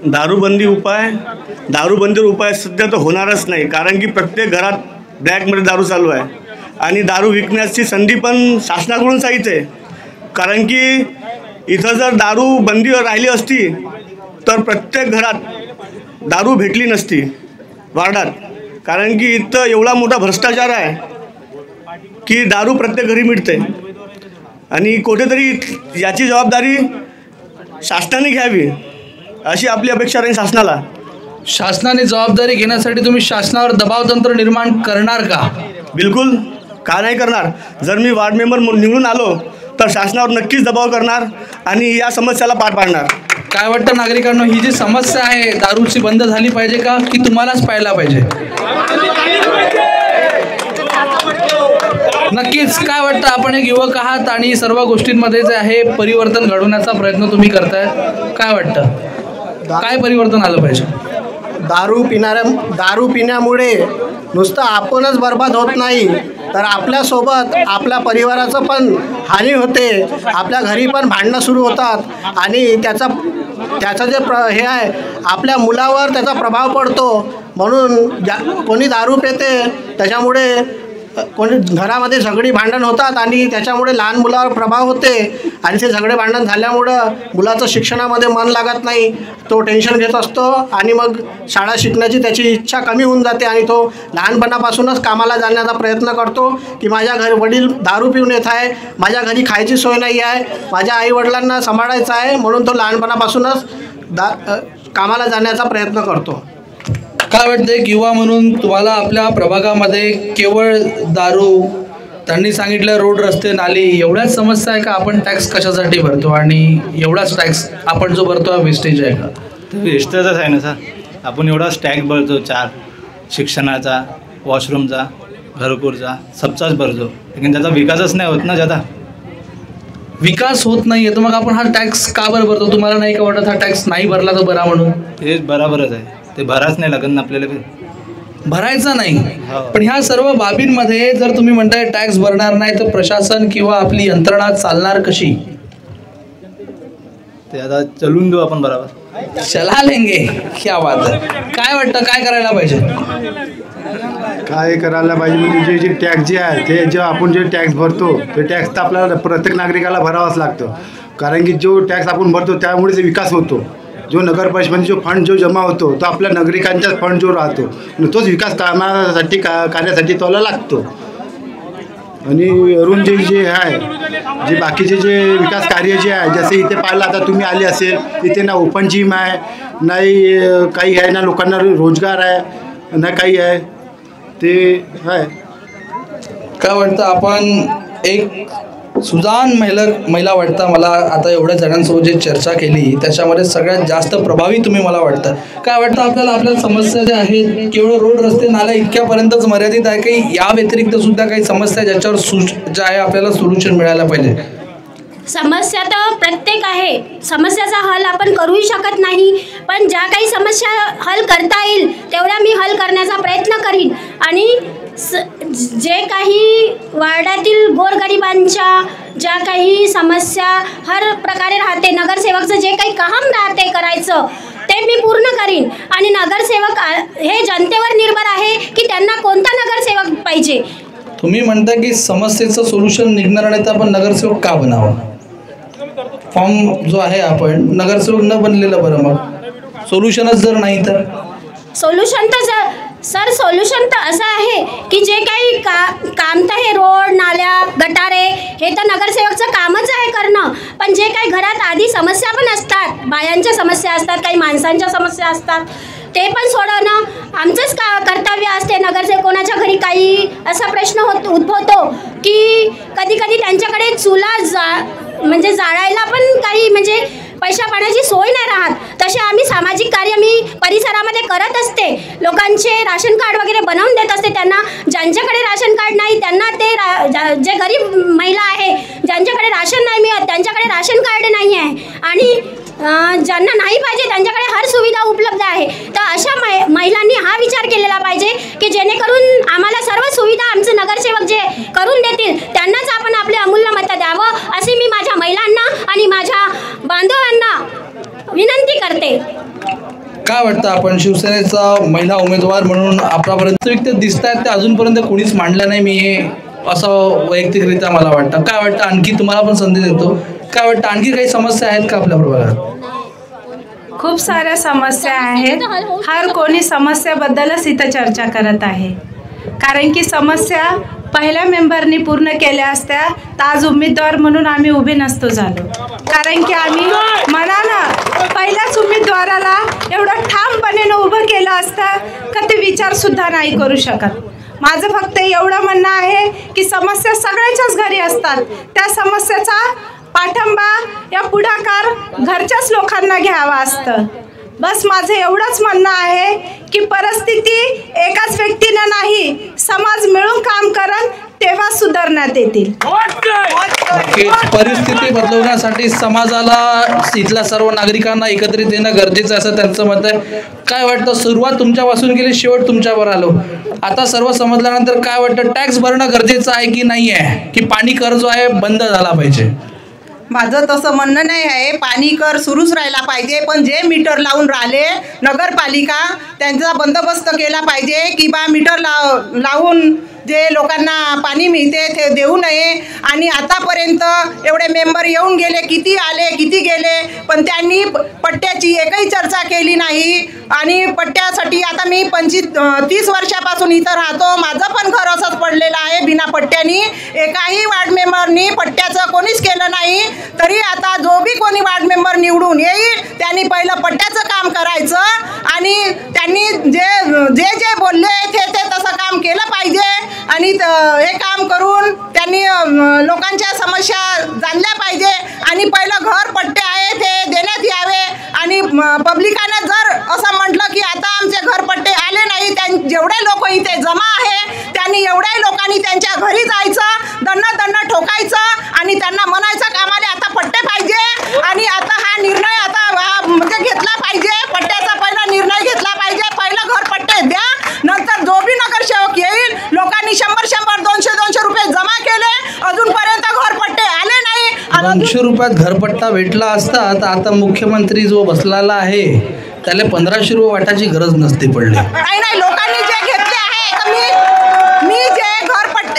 दारूबंदीवर उपाय सध्या तर होणारच नाही, कारण की प्रत्येक घरात ब्लॅकमध्ये दारू चालू आहे आणि दारू विकण्याची संधी पण शासनाकडून साहित्य आहे. कारण की इथं जर दारूबंदी राहिली असती तर प्रत्येक घरात दारू भेटली नसती वार्डात. कारण की इथं एवढा मोठा भ्रष्टाचार आहे की दारू प्रत्येक घरी मिळते आणि कुठेतरी याची जबाबदारी शासनाने घ्यावी अशी आपली अपेक्षा राहील शासनाला. शासनाने जबाबदारी घेण्यासाठी तुम्ही शासनावर दबाव तंत्र निर्माण करणार का? बिलकुल, का नाही करणार. जर मी वार्ड मेंबर निवडून आलो तर शासनावर नक्कीच दबाव करणार आणि या समस्याला पार पाडणार. काय वाटतं नागरिकांना, ही जी समस्या आहे दारूची बंद झाली पाहिजे का की तुम्हालाच पाहायला पाहिजे? नक्कीच. काय वाटतं, आपण एक युवक आहात आणि सर्व गोष्टींमध्ये जे आहे परिवर्तन घडवण्याचा प्रयत्न तुम्ही करताय, काय वाटतं काय परिवर्तन आलं पाहिजे? दारू पिण्यामुळे नुसतं आपणच बर्बाद होत नाही तर आपल्यासोबत आपल्या परिवाराचं पण हानी होते, आपल्या घरी पण भांडणं सुरू होतात आणि त्याचं जे हे आहे आपल्या मुलावर त्याचा प्रभाव पडतो. म्हणून कोणी दारू पिते त्याच्यामुळे कोणी घरामध्ये झगडी भांडण होतात आणि त्याच्यामुळे लहान मुलावर प्रभाव होते आणि ते झगडे भांडण झाल्यामुळं मुलाचं शिक्षणामध्ये मन लागत नाही, तो टेन्शन घेत असतो आणि मग शाळा शिकण्याची त्याची इच्छा कमी होऊन जाते आणि तो लहानपणापासूनच कामाला जाण्याचा प्रयत्न करतो की माझ्या घरी वडील दारू पिऊन येत आहे, माझ्या घरी खायची सोय नाही आहे, माझ्या आईवडिलांना सांभाळायचं आहे, म्हणून तो लहानपणापासूनच कामाला जाण्याचा प्रयत्न करतो. काय वाटतं, युवा म्हणून तुम्हाला आपल्या प्रभागामध्ये केवळ दारू त्यांनी सांगितलं रोड रस्ते नाली एवढ्याच समस्या आहे का? आपण टॅक्स कशासाठी भरतो आणि एवढाच टॅक्स आपण जो भरतो हा वेस्टेज आहे का? वेस्टेजच आहे ना सर. आपण एवढाच टॅक्स भरतो, 4 शिक्षणाचा, वॉशरूमचा, घरकुलचा, सबचाच भरतो, लेकिन त्याचा विकासच नाही होत ना. ज्यादा विकास होत नाही आहे तर मग आपण हा टॅक्स का बरं भरतो? तुम्हाला नाही का वाटत हा टॅक्स नाही भरला तर बरा म्हणून? ते बराबरच आहे, ते भराच नाही लागत ना आपल्याला, भरायचा नाही. पण ह्या सर्व बाबींमध्ये जर तुम्ही म्हणताय टॅक्स भरणार नाही तर प्रशासन किंवा आपली यंत्रणा चालणार कशी? ते आता चलून देऊ आपण बरोबर. चला लेंगे, क्या बात आहे. काय वाटतं काय करायला पाहिजे? काय करायला पाहिजे म्हणजे जे टॅक्स जे आहे ते जेव्हा आपण जे टॅक्स भरतो ते टॅक्स तर आपल्याला प्रत्येक नागरिकाला भरावाच लागतं. कारण की जो टॅक्स आपण भरतो त्यामुळेच विकास होतो. जो नगर परिषदेमध्ये जो फंड जो जमा होतो तो आपल्या नागरिकांचाच फंड जो राहतो तोच विकास कामासाठी कार्यासाठी तोला लागतो. आणि वरून जे आहे जे बाकीचे जे विकास कार्य जे आहे जसे इथे पाहिलं आता तुम्ही आले असेल, इथे ना ओपन जिम आहे, नाही काही आहे ना लोकांना रोजगार आहे ना काही आहे, ते आहे. काय वाटतं आपण एक सुजान महिला वाटतं मला आता एवढ्या जणांसोबत जे चर्चा केली त्याच्यामध्ये सगळ्यात जास्त प्रभावी तुम्ही मला वाटतं. काय वाटतं आपल्याला आपल्या समस्या ज्या आहेत केवळ रोड रस्ते नाल्या इतक्यापर्यंतच मर्यादित आहे काही या व्यतिरिक्त सुद्धा काही समस्या ज्याच्यावर ज्या आहे आपल्याला सोल्युशन मिळायला पाहिजे? समस्या तर प्रत्येक आहे, समस्याचा हल आपण करूही शकत नाही, पण ज्या काही समस्या हल करता येईल तेवढ्या मी हल करण्याचा प्रयत्न करीन. आणि जे काही वार्डातील गोरगरिबांच्या ज्या काही समस्या हर प्रकारे राहते, नगरसेवकचं जे काही काम राहते करायचं ते मी पूर्ण करीन. आणि नगरसेवक हे जनतेवर निर्भर आहे की त्यांना कोणता नगरसेवक पाहिजे. तुम्ही म्हणता की समस्येचं सोल्युशन निघणार नाही तर आपण नगरसेवक का बनावं? फॉर्म जो आहे आपण नगरसेवक न बनलेलं बरं, मग सोल्युशनच जर नाही तर? सोल्युशन तर सर सोल्युशन तर असं आहे की जे काही काम तर हे रोड नाल्या गटारे हे तर नगरसेवकचं कामच आहे करणं, पण जे काही घरात आधी समस्या पण असतात, बायांच्या समस्या असतात, काही माणसांच्या समस्या असतात, ते पण सोडवणं आमचंच कर्तव्य असते. नगरसेवक कोणाच्या घरी काही असा प्रश्न उद्भवतो की कधी कधी त्यांच्याकडे चुला म्हणजे जाळायला पण काही म्हणजे पैशा पाण्याची सोय नाही राहत, तसे आम्ही सामाजिक कार्य मी परिसरामध्ये करत असते. लोकांचे राशन कार्ड वगैरे बनवून देत असते. त्यांना ज्यांच्याकडे राशन कार्ड नाही त्यांना ते जे गरीब महिला आहे ज्यांच्याकडे राशन नाही मिळत त्यांच्याकडे राशन कार्ड नाही आहे आणि ज्यांना नाही पाहिजे त्यांच्याकडे हर सुविधा उपलब्ध आहे. तर अशा महिलांनी हा विचार केलेला पाहिजे की जेणेकरून आम्हाला सर्व सुविधा आमचे नगरसेवक जे करून देतील त्यांनाच आपण आपले अमूल्य मत द्यावं, अशी मी माझ्या महिलांना आणि माझ्या बांधवांना विनंती करते. काय वाटतं आपण शिवसेनेचा महिला उमेदवार म्हणून आतापर्यंत दिसत आहेत ते अजूनपर्यंत कोणीच मांडलं नाही मी हे असं वैयक्तिकरित्या मला वाटतं. काय वाटतं आणखी तुम्हाला पण संधी देतो, काय वाटतं आणखी काही समस्या आहेत का आपल्या प्रभागात? खूप साऱ्या समस्या आहेत. हर कोणी समस्याबद्दलच इथं चर्चा करत आहे, कारण की समस्या पहिल्या मेंबरनी पूर्ण केल्या असत्या तर आज उमेदवार म्हणून आम्ही उभे नसतो झालो. कारण की आम्ही मनानं पहिल्याच उमेदवाराला एवढं ठामपणे उभं केलं असतं का ते विचारसुद्धा नाही करू शकत. माझं फक्त एवढं म्हणणं आहे की समस्या सगळ्यांच्याच घरी असतात, त्या समस्याचा पाठिंबा या पुढाकार घरच्याच लोकांना घ्यावा असतं. बस माझं एवढंच म्हणणं आहे की परिस्थिती एकाच व्यक्तीनं नाही समाज मिळून काम करन तेव्हा सुधारण्यात येतील. परिस्थिती बदलवण्यासाठी समाजाला इथल्या सर्व नागरिकांना एकत्रित येणं गरजेचं असं त्यांचं मत आहे. काय वाटतं सुरुवात तुमच्यापासून केली शेवट तुमच्यावर आलो, आता सर्व समजल्यानंतर काय वाटतं टॅक्स भरणं गरजेचं आहे की नाही आहे, की पाणी कर जो आहे बंद झाला पाहिजे? माझं तसं म्हणणं नाही आहे, पाणी कर सुरूच राहिला पाहिजे, पण जे मीटर लावून राहिले नगरपालिका त्यांचा बंदोबस्त केला पाहिजे की बा मीटर लावून जे लोकांना पाणी मिळते ते देऊ नये. आणि आतापर्यंत एवढे मेंबर येऊन गेले, किती आले किती गेले, पण त्यांनी पट्ट्याची एकही चर्चा केली नाही. आणि पट्ट्यासाठी आता मी 30 वर्षापासून इथं राहतो, माझं पण घर असंच पडलेलं आहे बिना पट्ट्यानी. एकाही वार्ड मेंबरनी पट्ट्याचं कोणीच केलं नाही. तरी आता जो बी कोणी वार्ड मेंबर निवडून येईल त्यांनी पहिलं पट्ट्याचं काम करायचं आणि त्यांनी जे जे बोलले ते तसं काम केलं पाहिजे आणि हे काम करून लोकांच्या समस्या जाणल्या पाहिजे आणि पहिलं घरपट्टे आहे ते देण्यात यावे आणि पब्लिकानं जर असं म्हटलं की आता आमचे घरपट्टे आले नाही, जेवढे लोक इथे जमा आहे त्यांनी एवढ्या लोकांनी त्यांच्या घरी जायचं, दंड ठोकायचं आणि त्यांना म्हणायचं का आम्हाला आता पट्टे पाहिजे आणि आता हा निर्णय आता म्हणजे घेतला पाहिजे, पट्ट्याचा पहिला निर्णय घेतला पाहिजे, पहिलं घरपट्टे द्या, नंतर जो बी नगरसेवक येईल लोकांनी 100-200 रुपये जमा केले, अजूनपर्यंत घरपट्टे आले नाही. 200 रुपयात घरपट्टा भेटला असता तर आता मुख्यमंत्री जो बसलेला आहे त्याला 1500 रुपये वाटायची गरज नसते पडली. नाही लोकांनी जे घेतले आहे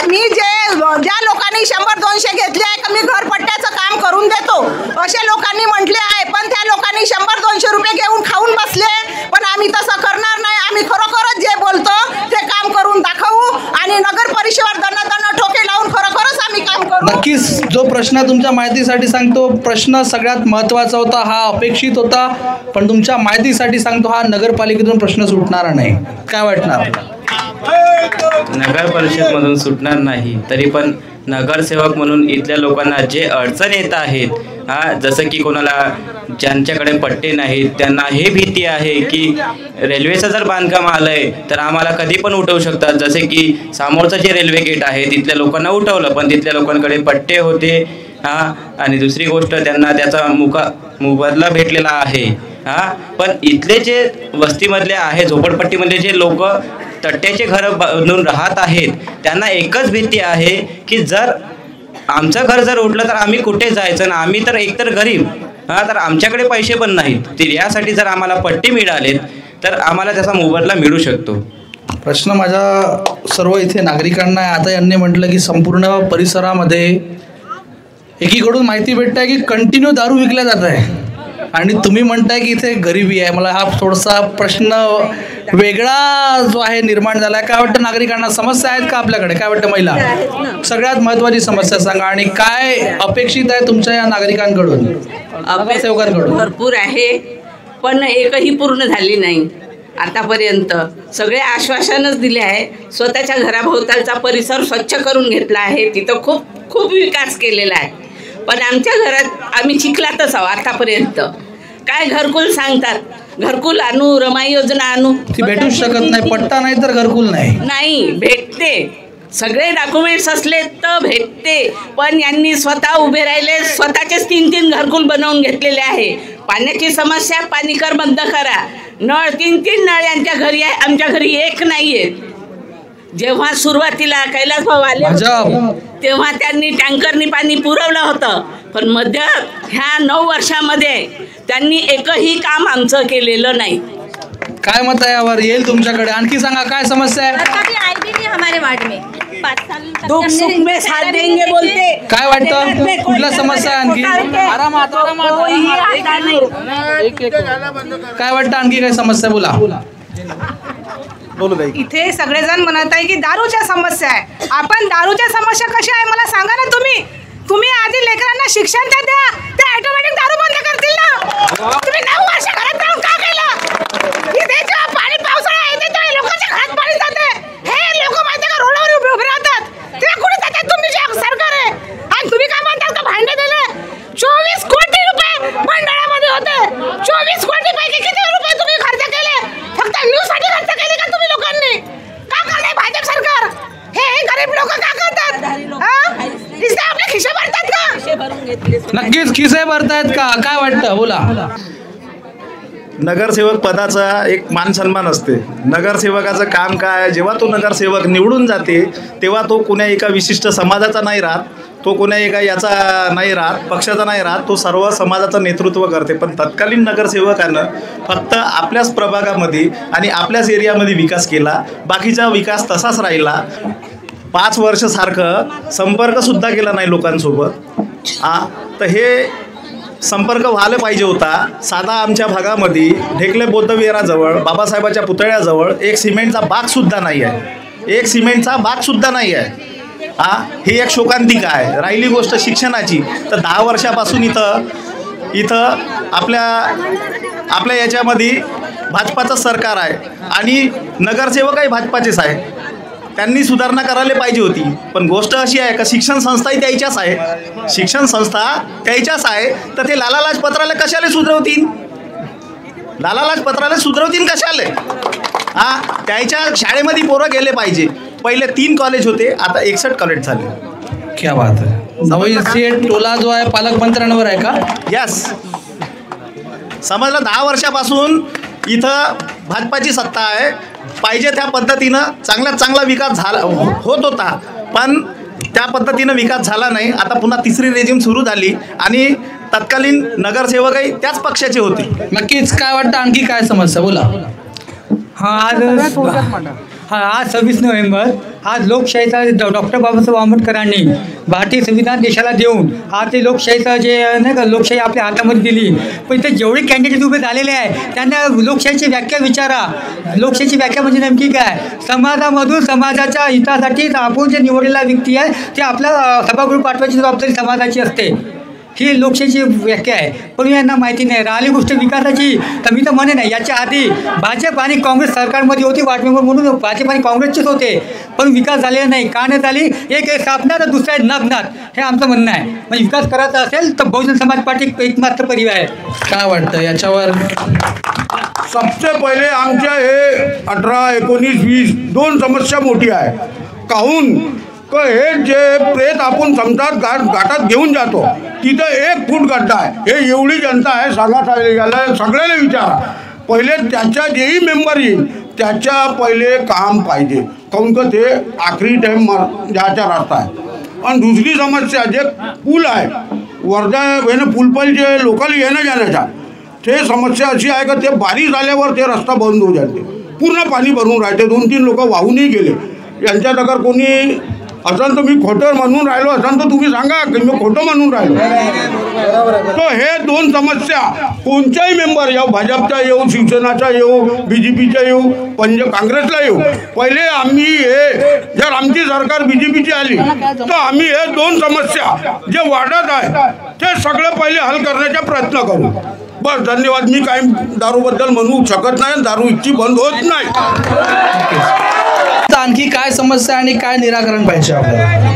मी ज्या लोकांनी 100-200 घेतले आहे का मी घरपट्ट्याचं काम करून देतो असे लोकांनी म्हटले आहे, पण त्या लोकांनी 100-200 रुपये घेऊन खाऊन बसले. पण आम्ही तसं करणार नाही, आम्ही खरोखरच जे बोलतो ते काम करून दाखवू आणि नगर परिषदेवर दंड ठोके लावून खरोखरच आम्ही काम करू. नक्कीच जो प्रश्न तुमच्या माहितीसाठी सांगतो, प्रश्न सगळ्यात महत्त्वाचा होता, हा अपेक्षित होता, पण तुमच्या माहितीसाठी सांगतो हा नगरपालिकेतून प्रश्न सुटणारा नाही. काय वाटणार? नगर परिषदमधून सुटणार नाही, तरी पण नगरसेवक म्हणून इथल्या लोकांना जे अडचण येत आहेत, जसं की कोणाला ज्यांच्याकडे पट्टे नाहीत त्यांना हे भीती आहे की रेल्वेचं जर बांधकाम आलं आहे तर आम्हाला कधी पण उठवू शकतात. जसे की समोरचं जे रेल्वे गेट आहे तिथल्या लोकांना उठवलं, पण तिथल्या लोकांकडे पट्टे होते. आणि दुसरी गोष्ट त्यांना त्याचा मोबदला भेटलेला आहे. पण इथले जे वस्तीमधले आहे, झोपडपट्टीमधले जे लोक तट्ट्याचे घरं बांधून राहत आहेत त्यांना एकच भीती आहे की जर आमचं घर जर उठलं तर आम्ही कुठे जायचं ना, आम्ही तर एकतर गरीब, तर आमच्याकडे पैसे पण नाहीत, तर यासाठी जर आम्हाला पट्टे मिळालेत तर आम्हाला त्याचा मोबदला मिळू शकतो. प्रश्न माझ्या सर्व इथे नागरिकांना आहे. आता यांनी म्हटलं की संपूर्ण परिसरामध्ये एकीकडून माहिती भेटत आहे की कंटिन्यू दारू विकल्या जात आहे आणि तुम्ही म्हणताय की इथे गरिबी आहे. मला हा थोडासा प्रश्न वेगळा जो आहे निर्माण झाला आहे. काय वाटतं नागरिकांना, समस्या आहेत का आपल्याकडे? काय वाटतं महिला? सगळ्यात महत्त्वाची समस्या सांगा आणि काय अपेक्षित आहे तुमच्या या नागरिकांकडून, नगरसेवकांकडून? भरपूर आहे पण एकही पूर्ण झाली नाही आतापर्यंत. सगळे आश्वासनच दिले आहे. स्वतःच्या घराभोवतालचा परिसर स्वच्छ करून घेतला आहे, तिथं खूप विकास केलेला आहे. पण आमच्या घरात आम्ही चिखलातच आहोत आतापर्यंत. काय घरकुल सांगतात, घरकुल आणू, रमाई योजना आणू, ती भेटूच शकत नाही. पट्टा नाही तर घरकुल नाही भेटते. सगळे डॉक्युमेंट्स असले तर भेटते, पण यांनी स्वतः उभे राहिले, स्वतःचेच 3 घरकुल बनवून घेतलेले आहे. पाण्याची समस्या, पाणी कर बंद करा. नळ 3 नळ यांच्या घरी आहे, आमच्या घरी एक नाही आहे. जेव्हा सुरुवातीला कैलास भाऊ आले तेव्हा त्यांनी टँकरनी पाणी पुरवलं होतं, पण ह्या 9 वर्षामध्ये त्यांनी एकही काम आमचं केलेलं नाही. काय मत आहे यावर? येईल तुमच्याकडे. आणखी सांगा काय समस्या आहे? हमारे वार्ड में 5 साल दुख सुख में साथ देंगे बोलते. काय वाटतं, कुठल्या समस्या आहे आणखी? काय वाटतं आणखी काय समस्या? बोला. इथे सगळेजण म्हणत आहे की दारूच्या समस्या आहे. आपण दारूच्या समस्या कशा आहे मला सांगा ना. तुम्ही आधी लेकरांना शिक्षण तर द्या, ते ऑटोमॅटिक दारू बंद करतील ना. तुम्ही 9 वर्ष घरात राहून का केलं? इथे जेव्हा पाणी पावसाळा येते तेव्हा लोकांच्या घरात पाणी जाते. हे लोक माहिती का रोडावर उभे राहतात, तेव्हा कुठे जातात? तुम्ही जे सरकार आहे आणि तुम्ही काय म्हणतात का भांडे दिले? 24 कोटी रुपये मंडळामध्ये होते. 24 कोटी पैकी किती रुपये तुम्ही खर्च केले? फक्त न्यूज साठी खर्च केले का तुम्ही लोकांनी? का करताय भाजप सरकार? हे गरीब लोक का करतात? आपले खिसे भरतात का? नक्कीच खिसे भरतायत का? काय वाटतं? बोला. नगरसेवक पदाचा एक मान सन्मान असते. नगरसेवकाचं काम काय? जेव्हा तो नगरसेवक निवडून जाते तेव्हा तो कुण्या एका विशिष्ट समाजाचा नाही राहत, तो कोण्या एका याचा नाही राहत, पक्षाचा नाही राहत, तो सर्व समाजाचं नेतृत्व करते. पण तत्कालीन नगरसेवकानं फक्त आपल्याच प्रभागामध्ये आणि आपल्याच एरियामध्ये विकास केला, बाकीचा विकास तसाच राहिला. 5 वर्षासारखं संपर्कसुद्धा केला नाही लोकांसोबत. तर हे संपर्क व्हायला पाहिजे होता. साधा आमच्या भागामध्ये ढेकले बौद्धविहाराजवळ बाबासाहेबाच्या पुतळ्याजवळ एक सिमेंटचा बागसुद्धा नाही आहे. एक सिमेंटचा बागसुद्धा नाही आहे. ही एक शोकांतिका आहे. राहिली गोष्ट शिक्षणाची, तर 10 वर्षापासून इथं आपल्या याच्यामध्ये भाजपाचं सरकार आहे आणि नगरसेवकही भाजपाचेच आहे. त्यांनी सुधारणा करायला पाहिजे होती. पण गोष्ट अशी आहे का शिक्षण संस्थाही त्याच्याच आहे, शिक्षण संस्था त्याच्याच आहे, तर ते लाला लाजपतरायला कशाला सुधरवतील? लाला लाजपतरायला सुधरवतील कशाले? त्याच्या शाळेमध्ये पोरं गेले पाहिजे. पहिले 3 कॉलेज होते, आता 61 कॉलेज झाले. क्या बात आहे. नवई टोला जो आहे पालकमंत्र्यांवर आहे का? यस. समजलं 10 वर्षापासून इथं भाजपाची सत्ता आहे. पाहिजे त्या पद्धतीनं चांगल्यात चांगला विकास झाला होत होता, पण त्या पद्धतीनं विकास झाला नाही. आता पुन्हा तिसरी रेजिम सुरू झाली आणि तत्कालीन नगरसेवकही त्याच पक्षाचे होते. नक्कीच. काय वाटतं, आणखी काय समस्या बोला? आज 26 नोव्हेंबर, आज लोकशाहीचा डॉक्टर बाबासाहेब आंबेडकरांनी भारतीय संविधान देशाला देऊन आज ते लोकशाहीचं जे नाही का लोकशाही आपल्या हातामध्ये दिली. पण इथे जेवढे कॅन्डिडेट उभे झालेले आहे त्यांना लोकशाहीची व्याख्या विचारा. लोकशाहीची व्याख्या म्हणजे नेमकी काय? समाजामधून समाजाच्या हितासाठी आपण जे निवडलेला व्यक्ती आहे ते आपल्या सभागृह पाठवायची जबाबदारी समाजाची असते. ही लोकशाहीची व्याख्या आहे. पण यांना माहिती नाही. राहिली गोष्ट विकासाची, तर मी तर म्हणे नाही, याच्या आधी भाजप आणि काँग्रेस सरकारमध्ये होती वार्ड मेंबर म्हणून, भाजप आणि काँग्रेसचेच होते, पण विकास झालेला नाही. का नाही झाली? एक स्थापना तर दुसऱ्या नगनाथ, हे आमचं म्हणणं आहे. म्हणजे विकास करायचा असेल तर बहुजन समाज पार्टी एकमात्र पर्याय आहे. काय वाटतं याच्यावर? सबसे पहिले आमच्या हे 18, 19, 20 2 समस्या मोठी आहे. काहून हे जे प्रेत आपण समजात घाटात घेऊन जातो तिथं 1 फूट गड्डा आहे. हे एवढी जनता आहे, सांगा सगळ्याला विचारा. पहिले त्याच्या जेही मेंबर येईल त्याच्या पहिले काम पाहिजे, काहून का ते आखरी टाईम जायचा रस्ता आहे. आणि दुसरी समस्या जे पूल आहे वर्धा वेणं पुलपल जे लोकल येणं जाण्याचा, ते समस्या अशी आहे का ते बारिश झाल्यावर ते रस्ता बंद होऊ जाते, पूर्ण पाणी भरून राहते. 2-3 लोक वाहूनही गेले. यांच्यात अगर कोणी असं तर मी खोटं म्हणून राहिलो असं तर तुम्ही सांगा की मी खोटं म्हणून राहिलो. तर हे 2 समस्या कोणत्याही मेंबर येऊ, भाजपचा येऊ, शिवसेनाचा येऊ, BJPचा येऊ, काँग्रेसला येऊ, पहिले आम्ही हे जर आमची सरकार BJPची आली तर आम्ही हे 2 समस्या जे वाढत आहे ते सगळं पहिले हल करण्याचा प्रयत्न करू. बस, धन्यवाद. मी काही दारूबद्दल म्हणू शकत नाही, दारू इतकी बंद होत नाही. आणखी काय समस्या आणि काय निराकरण पाहिजे आपल्याला?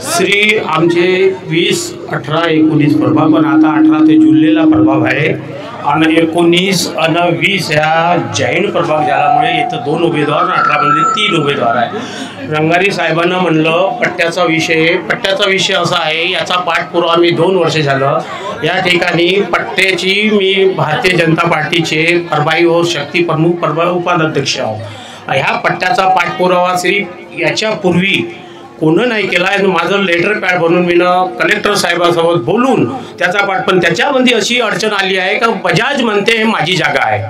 श्री आमचे 20, 18, 19 प्रभाग, पण आता 18 ते जुळलेला प्रभाग आहे आणि 19 आणि 20 ह्या जैन प्रभाग झाल्यामुळे इथं 2 उमेदवार आणि 18 मध्ये 3 उमेदवार आहे. रंगारी साहेबांना म्हणलं पट्ट्याचा विषय असा आहे, याचा पाठपुरावा आम्ही 2 वर्ष झालं. या ठिकाणी पट्ट्याची मी भारतीय जनता पार्टीचे प्रभारी व शक्ती प्रमुख उपाध्यक्ष आहोत. ह्या पट्ट्याचा पाठपुरावा श्री याच्यापूर्वी कोण नाही केला आहे. माझं लेटर पॅड बनवून मी कलेक्टर साहेबासोबत बोलून त्याचा पण त्याच्यामध्ये अशी अडचण आली आहे का बजाज म्हणते हे माझी जागा आहे,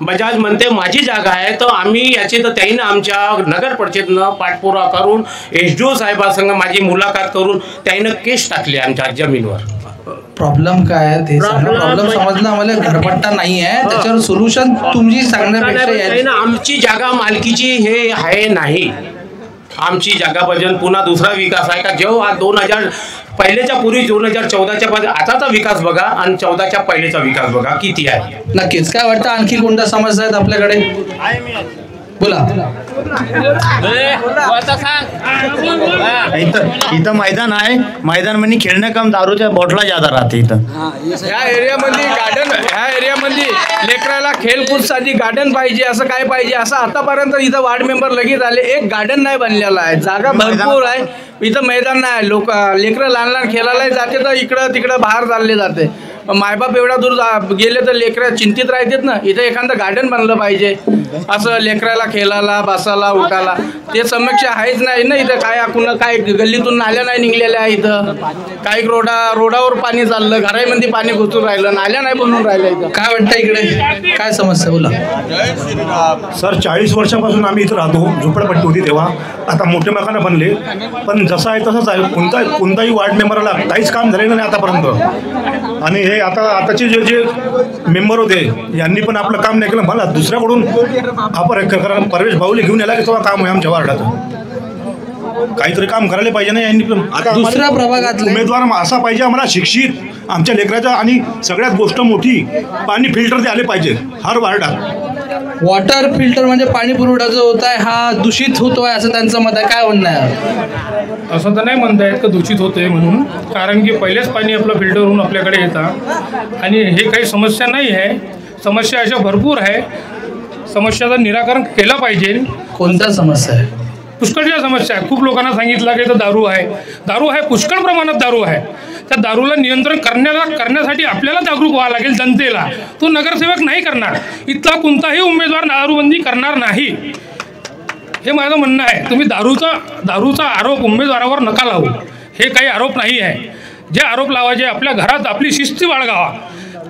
बजाज म्हणते माझी जागा आहे. तर आम्ही याची तर त्याईनं आमच्या नगर परिषदेनं पाठपुरावा करून SDO साहेबासंग माझी मुलाखत करून त्याईनं केस टाकली आमच्या जमीनवर. प्रॉब्लेम काय आहे ते प्रॉब्लेम समजणं आम्हाला. घरपट्टा नाही आहे, त्याच्यावर सोल्युशन तुमची सांगण्यापेक्षा आमची जागा मालकीची हे आहे नाही. आमची जागा बजन पुन्हा दुसरा विकास आहे का जेव्हा 2000 पहिलेच्या पूर्वी 2014च्या आताचा विकास बघा आणि 14च्या पहिलेचा विकास बघा किती आहे. नक्कीच. काय वाटतं आणखी कोणत्या समस्या आहेत आपल्याकडे? बोला. इथं मैदान आहे, मैदान म्हणजे खेळणं काम दारूच्या बॉटला जादा राहते इथं. ह्या एरियामध्ये गार्डन, ह्या एरियामध्ये लेकराला खेळकूदसाठी गार्डन पाहिजे. असं काय पाहिजे? असं आतापर्यंत इथं वार्ड मेंबर लगेच आले, एक गार्डन नाही बनलेला आहे. जागा भरपूर आहे, इथं मैदान नाही. लेकरं लहान खेळायला जाते तर इकडं तिकडं बाहेर चालले जाते. मायबाप एवढा दूर गेले तर लेकरं चिंतित राहतात ना. इथं एखादं गार्डन बनलं पाहिजे, असं लेकराला खेळायला बसायला उठायला. ते समस्या आहेच नाही ना इथं. काय गल्लीतून नाल्या नाही निघलेल्या आहे इथं. काही रोडावर पाणी चाललं, घरामध्ये पाणी घुसून राहिलं, नाल्या नाही बनवून राहिल्या इथं. काय वाटतं इकडे काय समस्या? बोला. सर 40 वर्षापासून आम्ही इथं राहतो. झोपडपट्टी होती तेव्हा, आता मोठे मकानं बनले, पण जसं आहे तसंच आहे. कोणताही वार्ड मेंबरला काहीच काम झालेलं नाही आतापर्यंत. आणि हे आताचे जे मेंबर होते यांनी पण आपलं काम नाही केलं. मला दुसऱ्याकडून परवेश भाऊले घेऊन यायला की तेव्हा काम आहे आमच्या वार्डाचं. काहीतरी काम करायला पाहिजे ना यांनी पण. आता दुसऱ्या प्रभागात उमेदवार असा पाहिजे आम्हाला शिक्षित, आमच्या लेकराचा. आणि सगळ्यात गोष्ट मोठी, पाणी फिल्टर ते आले पाहिजे हर वार्डात. वॉटर फिल्टर म्हणजे पाणी पुरवठा जो होत आहे हा दूषित होतोय असं त्यांचं मत आहे. काय म्हणणं आहे? असं तर नाही म्हणता येत का दूषित होते म्हणून, कारण की पहिलेच पाणी आपलं फिल्टर होऊन आपल्याकडे येतं आणि हे काही समस्या नाही आहे. समस्या अशा भरपूर आहे. समस्याचं निराकरण केलं पाहिजे. कोणत्या समस्या आहे? पुष्कळशा समस्या आहे. खूप लोकांना सांगितलं की इथं दारू आहे, पुष्कळ प्रमाणात दारू आहे. त्या दारूला नियंत्रण करण्यासाठी आपल्याला जागरूक व्हावं लागेल जनतेला. तो नगरसेवक नाही करणार. इथला कोणताही उमेदवार दारूबंदी करणार नाही, हे माझं म्हणणं आहे. तुम्ही दारूचा आरोप उमेदवारावर नका लावू. हे काही आरोप नाही आहे. जे आरोप लावायचे आपल्या घरात आपली शिस्ती बाळगावा.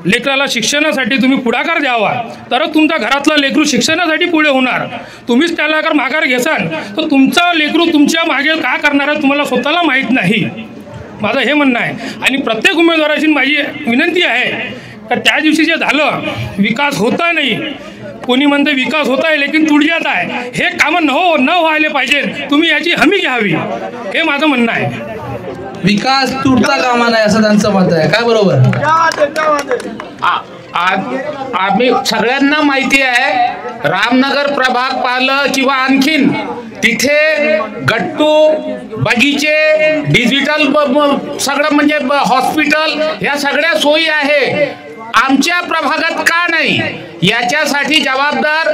लेकराला शिक्षणासाठी तुम्ही पुढाकार द्यावा, तर तुमच्या घरातला लेकरू शिक्षणासाठी पुढे होणार. तुम्हीच त्याला अगर माघार घेसाल तर तुमचा लेकरू तुमच्या मागे का करणार आहे तुम्हाला स्वतःला माहीत नाही. माझं हे म्हणणं आहे. आणि प्रत्येक उमेदवाराची माझी विनंती आहे का त्या दिवशी जे झालं विकास होता नाही, कोणी म्हणते विकास होत आहे लेकिन तुड जात आहे, हे कामं न व्हायला पाहिजे. तुम्ही याची हमी घ्यावी, हे माझं म्हणणं आहे. विकास तुटता कामा नाही असं त्यांचं मत आहे. काय बरोबर? आम्ही सगळ्यांना माहिती आहे रामनगर प्रभाग पाहिलं किंवा आणखीन तिथे गट्टू बगीचे डिजिटल सगळं म्हणजे हॉस्पिटल या सगळ्या सोयी आहे. आमच्या प्रभागात का नाही याच्यासाठी जबाबदार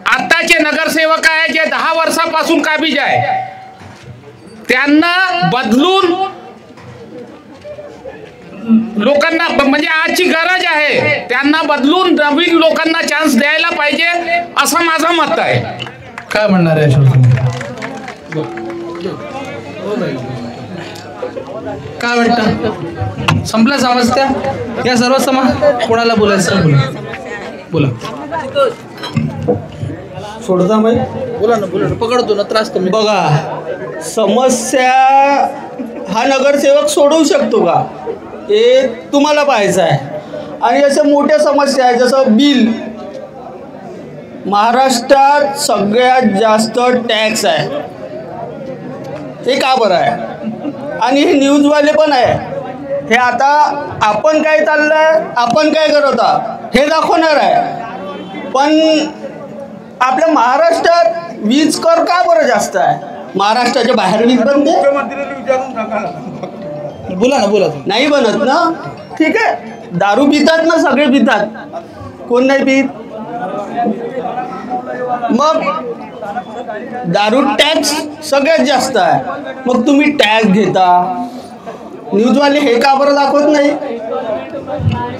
आताचे नगरसेवक आहे जे 10 वर्षापासून काबीज आहे. त्यांना बदलून लोकांना म्हणजे आजची गरज आहे, त्यांना बदलून नवीन लोकांना चान्स द्यायला पाहिजे असं माझं मत आहे. काय म्हणणार आहे? काय वाटतं? संपल्या समस्या या सर्व कोणाला बोलायचं? बोला. सोडता माहिती? बोला ना पकडतो ना, त्रास कमी. बघा, समस्या हा नगरसेवक सोडवू शकतो का हे तुम्हाला पाहायचं आहे. आणि अशा मोठ्या समस्या आहे जसं बिल. महाराष्ट्रात सगळ्यात जास्त टॅक्स आहे, हे का बरं आहे? आणि हे न्यूजवाले पण आहे. हे आता आपण काय चाललं आहे, आपण काय करत आहोत हे दाखवणार आहे. पण आपल्या महाराष्ट्रात वीज कर का बरं जास्त आहे? महाराष्ट्राच्या बाहेर वीज बनते? बोला ना. नाही बनत ना. ठीक आहे, दारू पितात ना, सगळे पितात, कोण नाही पित? मग दारू टॅक्स सगळ्यात जास्त आहे. मग तुम्ही टॅक्स घेता, न्यूजवाले हे का बरं दाखवत नाही?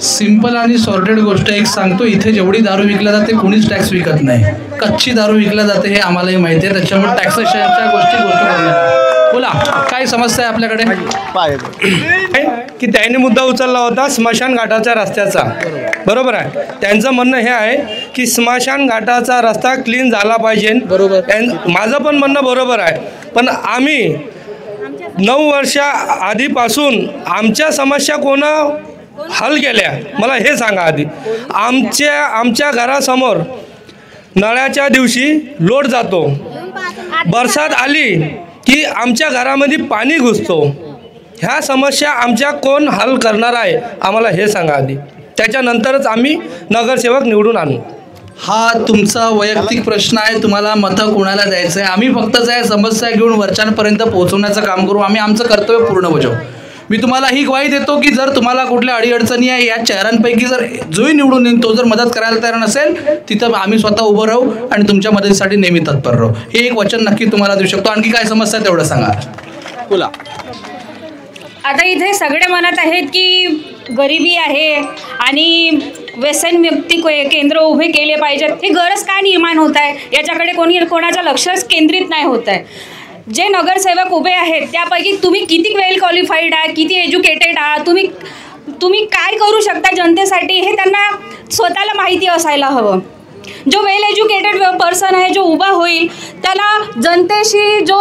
सिंपल आणि सॉर्टेड गोष्ट एक सांगतो, इथे जेवढी दारू विकल्या जाते कोणीच टॅक्स विकत नाही. कच्ची दारू विकल्या जाते हे आम्हालाही माहिती आहे. त्याच्यामुळे टॅक्सेशनच्या गोष्ट करणार. बोला, काय समस्या आहे आपल्याकडे? की त्याने मुद्दा उचलला होता स्मशान घाटाच्या रस्त्याचा. बरोबर आहे. त्यांचं म्हणणं हे आहे की स्मशान घाटाचा रस्ता क्लीन झाला पाहिजे. बरोबर. माझं पण म्हणणं बरोबर आहे. पण आम्ही 9 वर्षा आधीपासून आमच्या समस्या हल केल्या मला हे सांगा आधी. आमच्या घरासमोर नळ्याच्या दिवशी लोट जातो, बरसात आली की आमच्या घरामध्ये पाणी घुसतो. ह्या समस्या आमच्या कोण हल करणार आहे आम्हाला हे सांगा आधी, त्याच्यानंतरच आम्ही नगरसेवक निवडून आणू. हा तुमचा वैयक्तिक प्रश्न आहे, तुम्हाला मतं कोणाला द्यायचं आहे. आम्ही फक्त या समस्या घेऊन वरच्यांपर्यंत पोहोचवण्याचं काम करू. आम्ही आमचं कर्तव्य पूर्ण बजावू. मी तुम्हाला ही ग्वाही देतो की जर तुम्हाला कुठल्या अडीअडचणी आहे या चेहऱ्यांपैकी जर जोही निवडून येईल तो जर मदत करायला तयार नसेल तिथं आम्ही स्वतः उभं राहू आणि तुमच्या मदतीसाठी नेहमी तत्पर राहू. हे एक वचन नक्की तुम्हाला देऊ शकतो. आणखी काय समस्या तेवढं सांगा. बोला. आता इथे सगळे म्हणत आहेत की गरिबी आहे आणि व्यसन मुक्ती केंद्र उभे केले पाहिजेत. ही गरज काय निर्माण होत आहे याच्याकडे कोणाचं लक्षच केंद्रित नाही होत आहे. जे नगरसेवक उभे आहेत त्यापैकी तुम्ही किती वेल क्वालिफाईड आहात, किती एज्युकेटेड आहात, तुम्ही काय करू शकता जनतेसाठी हे त्यांना स्वतःला माहिती असायला हवं. जो वेल एज्युकेटेड पर्सन आहे जो उभा होईल त्याला जनतेशी जो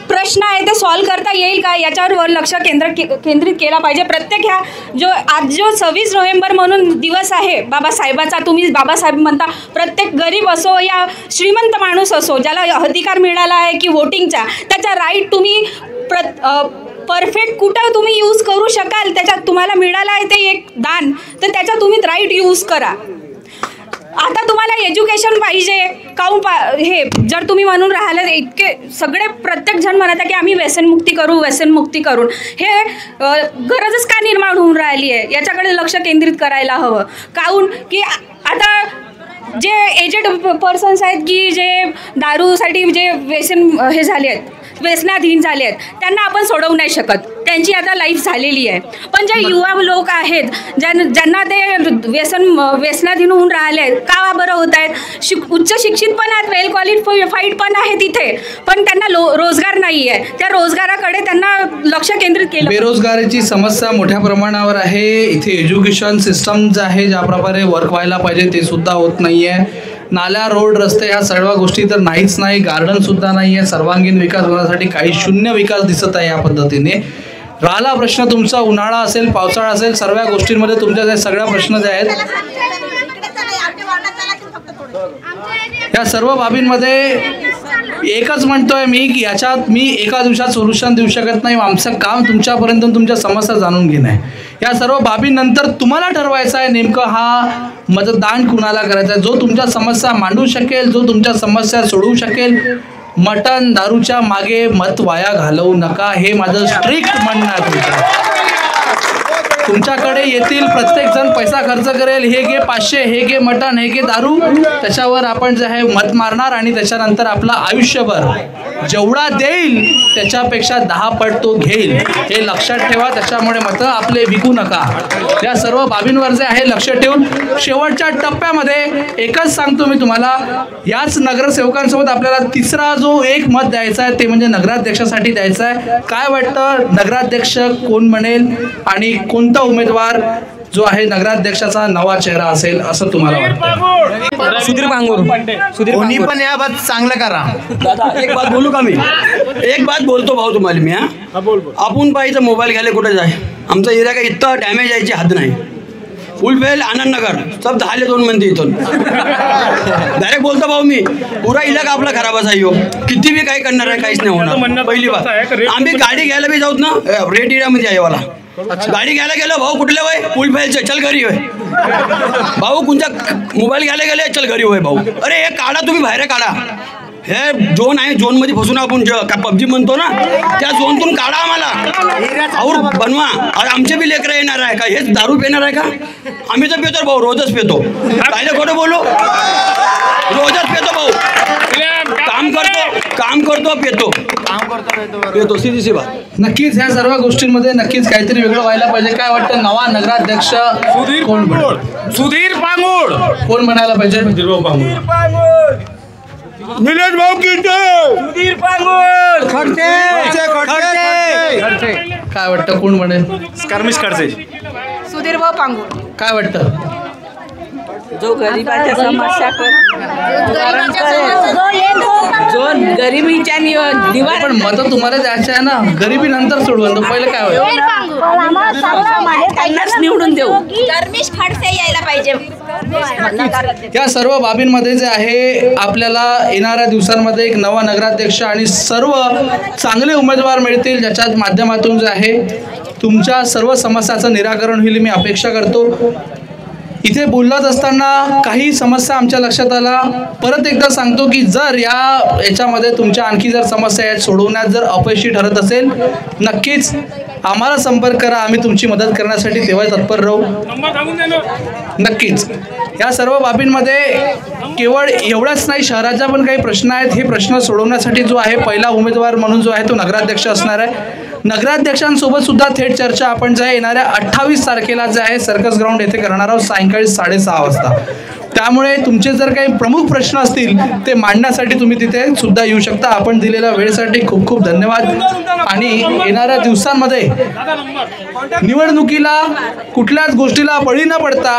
प्रश्न आहे ते सॉल्व करता येईल का याच्यावर लक्ष केंद्रित केला पाहिजे. प्रत्येक आज जो 26 नोव्हेंबर म्हणून दिवस आहे बाबासाहेबाचा, तुम्ही बाबासाहेब म्हणता, प्रत्येक गरीब असो या श्रीमंत माणूस असो ज्याला अधिकार मिळाला आहे की वोटिंगचा, त्याचा राईट तुम्ही परफेक्ट कुठं तुम्ही यूज करू शकाल, त्याच्यात तुम्हाला मिळालं आहे ते एक दान, तर त्याचा तुम्ही राईट यूज करा. आता तुम्हाला एज्युकेशन पाहिजे हे जर तुम्ही म्हणून राहिला इतके सगळे प्रत्येक जण म्हणत आहे की आम्ही व्यसनमुक्ती करू हे गरजच का निर्माण होऊन राहिली आहे याच्याकडे लक्ष केंद्रित करायला हवं. काहून की आता जे एजेड पर्सन्स आहेत की जे दारूसाठी जे हे झाले आहेत व्यसनाधीन झाले आहेत त्यांना आपण सोडवू नाही शकत, त्यांची आता लाईफ झालेली आहे. पण जे युवा लोक आहेत ज्यांना ते व्यसनाधीन होऊन राहिले आहेत का बरं होत आहेत, उच्च शिक्षित पण आहेत, वेल क्वालिफाईड पण आहेत इथे, पण त्यांना रोजगार नाही आहे. त्या रोजगाराकडे त्यांना लक्ष केंद्रित केलं. बेरोजगारीची समस्या मोठ्या प्रमाणावर आहे. इथे एज्युकेशन सिस्टम जे आहे ज्या प्रकारे वर्क व्हायला पाहिजे ते सुद्धा होत नाही आहे. नाल्या रोड रस्ते ह्या सर्व गोष्टी तर नाहीच नाही, गार्डन सुद्धा नाही आहे. सर्वांगीण विकास होण्यासाठी काही शून्य विकास दिसत आहे या पद्धतीने. राहिला प्रश्न तुमचा उन्हाळा असेल पावसाळा असेल सर्व गोष्टींमध्ये तुमच्या जे सगळ्या प्रश्न जे आहेत या सर्व बाबींमध्ये एकच म्हणतोय मी की याच्यात मी एका दिवसात सोल्युशन देऊ शकत नाही. आमचं काम तुमच्यापर्यंत तुमच्या समस्या जाणून घेणं आहे. या सर्व बाबींनंतर तुम्हाला ठरवायचं आहे नेमकं हा मतदान कुणाला करायचा आहे. जो तुमच्या समस्या मांडू शकेल, जो तुमच्या समस्या सोडवू शकेल. मटण दारूच्या मागे मत वाया घालवू नका हे माझं स्ट्रिक्ट म्हणणं आहे. तुमच्याकडे येतील प्रत्येक जण पैसा खर्च करेल, हे घे 500, हे घे मटण, हे घे दारू, त्याच्यावर आपण जे आहे मत मारणार आणि त्याच्यानंतर आपलं आयुष्यभर जेवढा देईल त्याच्यापेक्षा 10 पट तो घेईल हे लक्षात ठेवा. त्याच्यामुळे मतं आपले विकू नका. या सर्व बाबींवर जे आहे लक्ष ठेवून शेवटच्या टप्प्यामध्ये एकच सांगतो मी तुम्हाला, याच नगरसेवकांसोबत आपल्याला तिसरा जो एक मत द्यायचा आहे ते म्हणजे नगराध्यक्षासाठी द्यायचा आहे. काय वाटतं नगराध्यक्ष कोण बनेल आणि कोणता उमेदवार जो आहे नगराध्यक्षाचा नवा चेहरा असेल असं तुम्हाला वाटतं? सुधीर पांगूर. कोणी पण या बात चांगलं करा. दादा एक बात बोलू का मी? एक बात बोलतो भाऊ तुम्हाला मी. आपण पाहिजे मोबाईल घ्यायला कुठे जाय, आमचा एरिया का इतका डॅमेज यायची हद नाही. फुलफेल आनंदनगर सब झाले 2 मंदी इथून डायरेक्ट बोलतो भाऊ मी. पुरा इलाका आपला खराबच आहे हो. किती बी काय करणार आहे काहीच नाही होणार. पहिली बात आम्ही गाडी घ्यायला बी जाऊत ना रेड एरियामध्ये आहे वाला. गाडी घ्यायला गेलो भाऊ कुठले वय फुलफेलचे चल घरी होय भाऊ. कोणत्या मोबाईल घ्यायला गेले चल घरी होय भाऊ. अरे हे काढा तुम्ही बाहेर काढा. हे झोन आहे झोनमध्ये फसून आपण पबजी म्हणतो ना त्या झोनतून काढा आम्हाला और बनवा. आमचे बी लेकरं येणार आहे का हेच दारू पिणार आहे का? आम्ही तर पितो भाऊ, रोजच पितो. कायले खोटं बोलू, रोजच पितो भाऊ. काम करतो पितो सीधी बात. नक्कीच ह्या सर्व गोष्टींमध्ये नक्कीच काहीतरी वेगळं व्हायला पाहिजे. काय वाटतं नवा नगराध्यक्ष कोण? सुधीर पांगुळ. कोण म्हणायला पाहिजे? निलेश भाऊ सुधीर पांगुळ. काय वाटतं कोण बनेल? कर्मिश खडसे. सुधीर भाऊ पांगुळ. काय वाटतं? जो गरिबाच्या समस्या जो गरिबीच्या निवारण. पण मत तुम्हाला द्यायचं आहे ना, गरिबी नंतर सोडवून तो पहिलं काय होईल? निवडून देऊ. कर्मिश खडसे यायला पाहिजे. या सर्व बाबींमध्ये जे आहे आपल्याला येणाऱ्या दिवसांमध्ये एक नवा नगराध्यक्ष आणि सर्व चांगले उमेदवार मिळतील ज्याच्या माध्यमातून जे आहे तुमच्या सर्व समस्याचं निराकरण होईल मी अपेक्षा करतो. इथे बोलत असताना काही समस्या आमच्या लक्षात आला. परत एकदा सांगतो की जर याच्यामध्ये तुमच्या आणखी जर समस्या आहेत सोडवण्यात जर अपयशी ठरत असेल नक्कीच आम्हाला संपर्क करा. आम्ही तुमची मदत करण्यासाठी तेव्हा तत्पर राहू. नक्कीच या सर्व बाबींमध्ये केवळ एवढाच नाही, शहराच्या पण काही प्रश्न आहेत. हे प्रश्न सोडवण्यासाठी जो आहे पहिला उमेदवार म्हणून जो आहे तो नगराध्यक्ष असणार आहे. नगराध्यक्षांसोबत सुद्धा थेट चर्चा आपण जे आहे येणाऱ्या 28 तारखेला जे आहे सर्कस ग्राउंड येथे करणार आहोत सायंकाळी 6:30 वाजता. त्यामुळे तुमचे जर काही प्रमुख प्रश्न असतील ते मांडण्यासाठी तुम्ही तिथे सुद्धा येऊ शकता. आपण दिलेल्या वेळेसाठी खूप खूप धन्यवाद. आणि येणाऱ्या दिवसांमध्ये निवडणुकीला कुठल्याच गोष्टीला बळी न पडता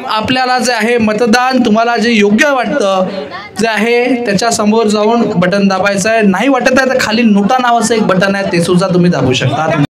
आपल्याला जे आहे मतदान तुम्हाला जे योग्य वाटतं जे आहे त्याच्या समोर जाऊन बटन दाबायचं आहे. नाही वाटत आहे तर खाली नोटा नावाचं एक बटन आहे ते सुद्धा तुम्ही दाबू शकता.